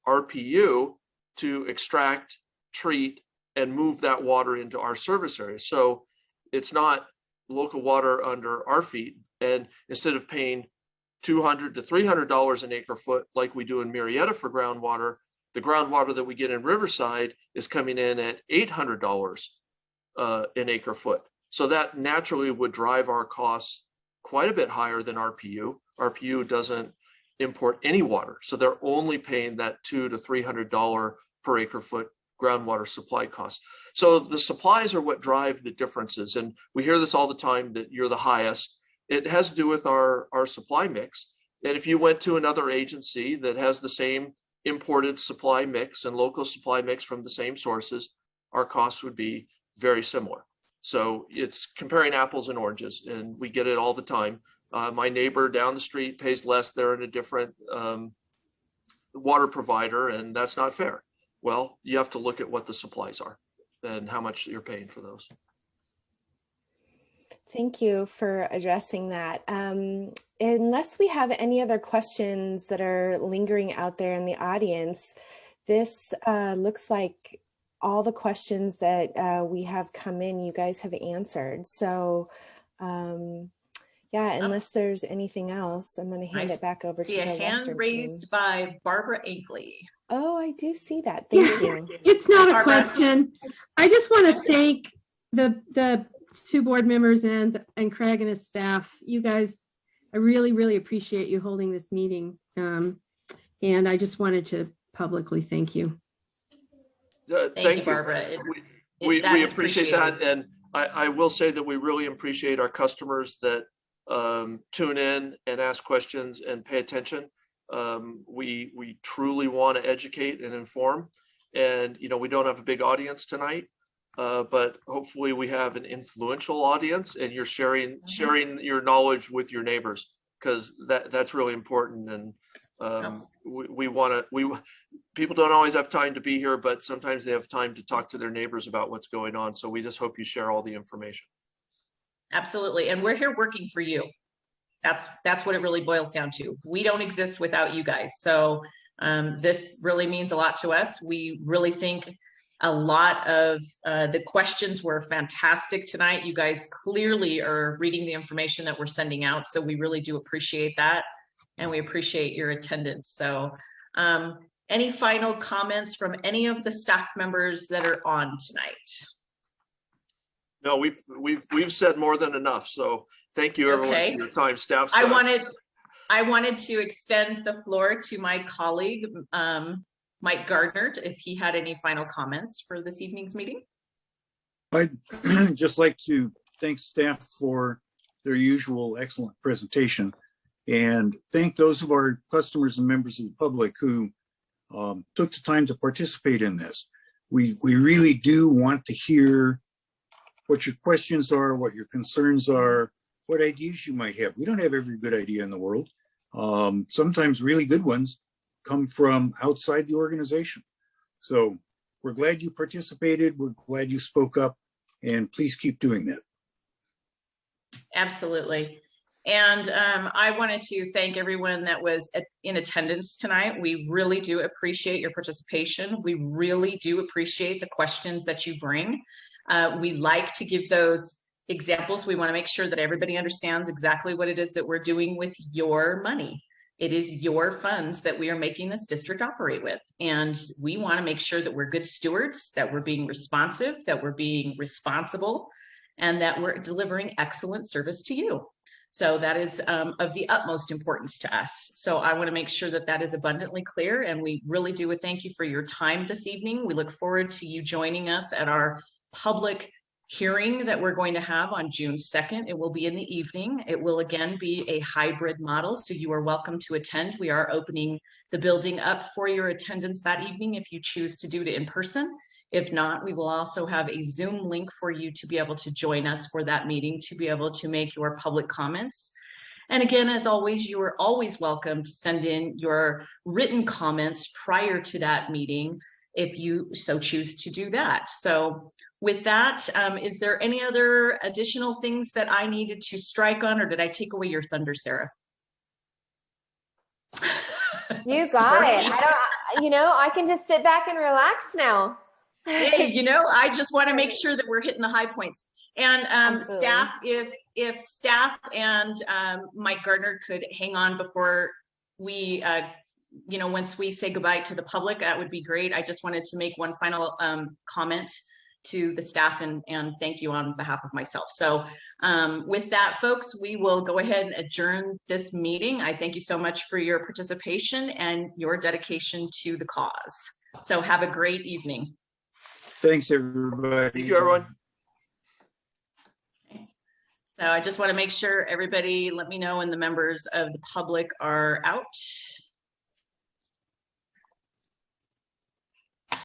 RPU to extract, treat, and move that water into our service area. So it's not local water under our feet. And instead of paying $200 to $300 an acre foot like we do in Marietta for groundwater, the groundwater that we get in Riverside is coming in at $800 an acre foot. So that naturally would drive our costs quite a bit higher than RPU. RPU doesn't import any water, so they're only paying that $200 to $300 per acre foot groundwater supply costs. So the supplies are what drive the differences, and we hear this all the time that you're the highest. It has to do with our supply mix. And if you went to another agency that has the same imported supply mix and local supply mix from the same sources, our costs would be very similar. So it's comparing apples and oranges, and we get it all the time. My neighbor down the street pays less. They're in a different water provider, and that's not fair. Well, you have to look at what the supplies are and how much you're paying for those. Thank you for addressing that. Unless we have any other questions that are lingering out there in the audience, this looks like all the questions that we have come in, you guys have answered. So yeah, unless there's anything else, I'm going to hand it back over to the Western. See a hand raised team. by Barbara Agley. Oh, I do see that. Thank you. It's not a Barbara. question. I just want to thank the two board members and Craig and his staff. You guys, I really, really appreciate you holding this meeting. And I just wanted to publicly thank you. Thank you, Barbara. We appreciate that. And I will say that we really appreciate our customers that tune in and ask questions and pay attention. We truly want to educate and inform. And, you know, we don't have a big audience tonight, but hopefully we have an influential audience, and you're sharing your knowledge with your neighbors, because that's really important. And people don't always have time to be here, but sometimes they have time to talk to their neighbors about what's going on. So we just hope you share all the information. Absolutely. And we're here working for you. That's what it really boils down to. We don't exist without you guys. So this really means a lot to us. We really think a lot of the questions were fantastic tonight. You guys clearly are reading the information that we're sending out. So we really do appreciate that. And we appreciate your attendance. So any final comments from any of the staff members that are on tonight? No, we've said more than enough. So thank you everyone for your time, staff. I wanted to extend the floor to my colleague, Mike Gardner, if he had any final comments for this evening's meeting. I'd just like to thank staff for their usual excellent presentation, and thank those of our customers and members of the public who took the time to participate in this. We really do want to hear what your questions are, what your concerns are, what ideas you might have. We don't have every good idea in the world. Sometimes really good ones come from outside the organization. So we're glad you participated. We're glad you spoke up, and please keep doing that. Absolutely. And I wanted to thank everyone that was in attendance tonight. We really do appreciate your participation. We really do appreciate the questions that you bring. We like to give those examples. We want to make sure that everybody understands exactly what it is that we're doing with your money. It is your funds that we are making this district operate with. And we want to make sure that we're good stewards, that we're being responsive, that we're being responsible, and that we're delivering excellent service to you. So that is of the utmost importance to us. So I want to make sure that that is abundantly clear. And we really do a thank you for your time this evening. We look forward to you joining us at our public hearing that we're going to have on June 2nd. It will be in the evening. It will again be a hybrid model, so you are welcome to attend. We are opening the building up for your attendance that evening if you choose to do it in person. If not, we will also have a Zoom link for you to be able to join us for that meeting, to be able to make your public comments. And again, as always, you are always welcome to send in your written comments prior to that meeting if you so choose to do that. So with that, is there any other additional things that I needed to strike on, or did I take away your thunder, Sarah? You got it. I can just sit back and relax now. Hey, I just want to make sure that we're hitting the high points. And Absolutely. staff, if staff and Mike Gardner could hang on before we, once we say goodbye to the public, that would be great. I just wanted to make one final comment to the staff and thank you on behalf of myself. So with that, folks, we will go ahead and adjourn this meeting. I thank you so much for your participation and your dedication to the cause. So have a great evening. Thanks, everybody. Thank you, everyone. So I just want to make sure everybody, let me know when the members of the public are out.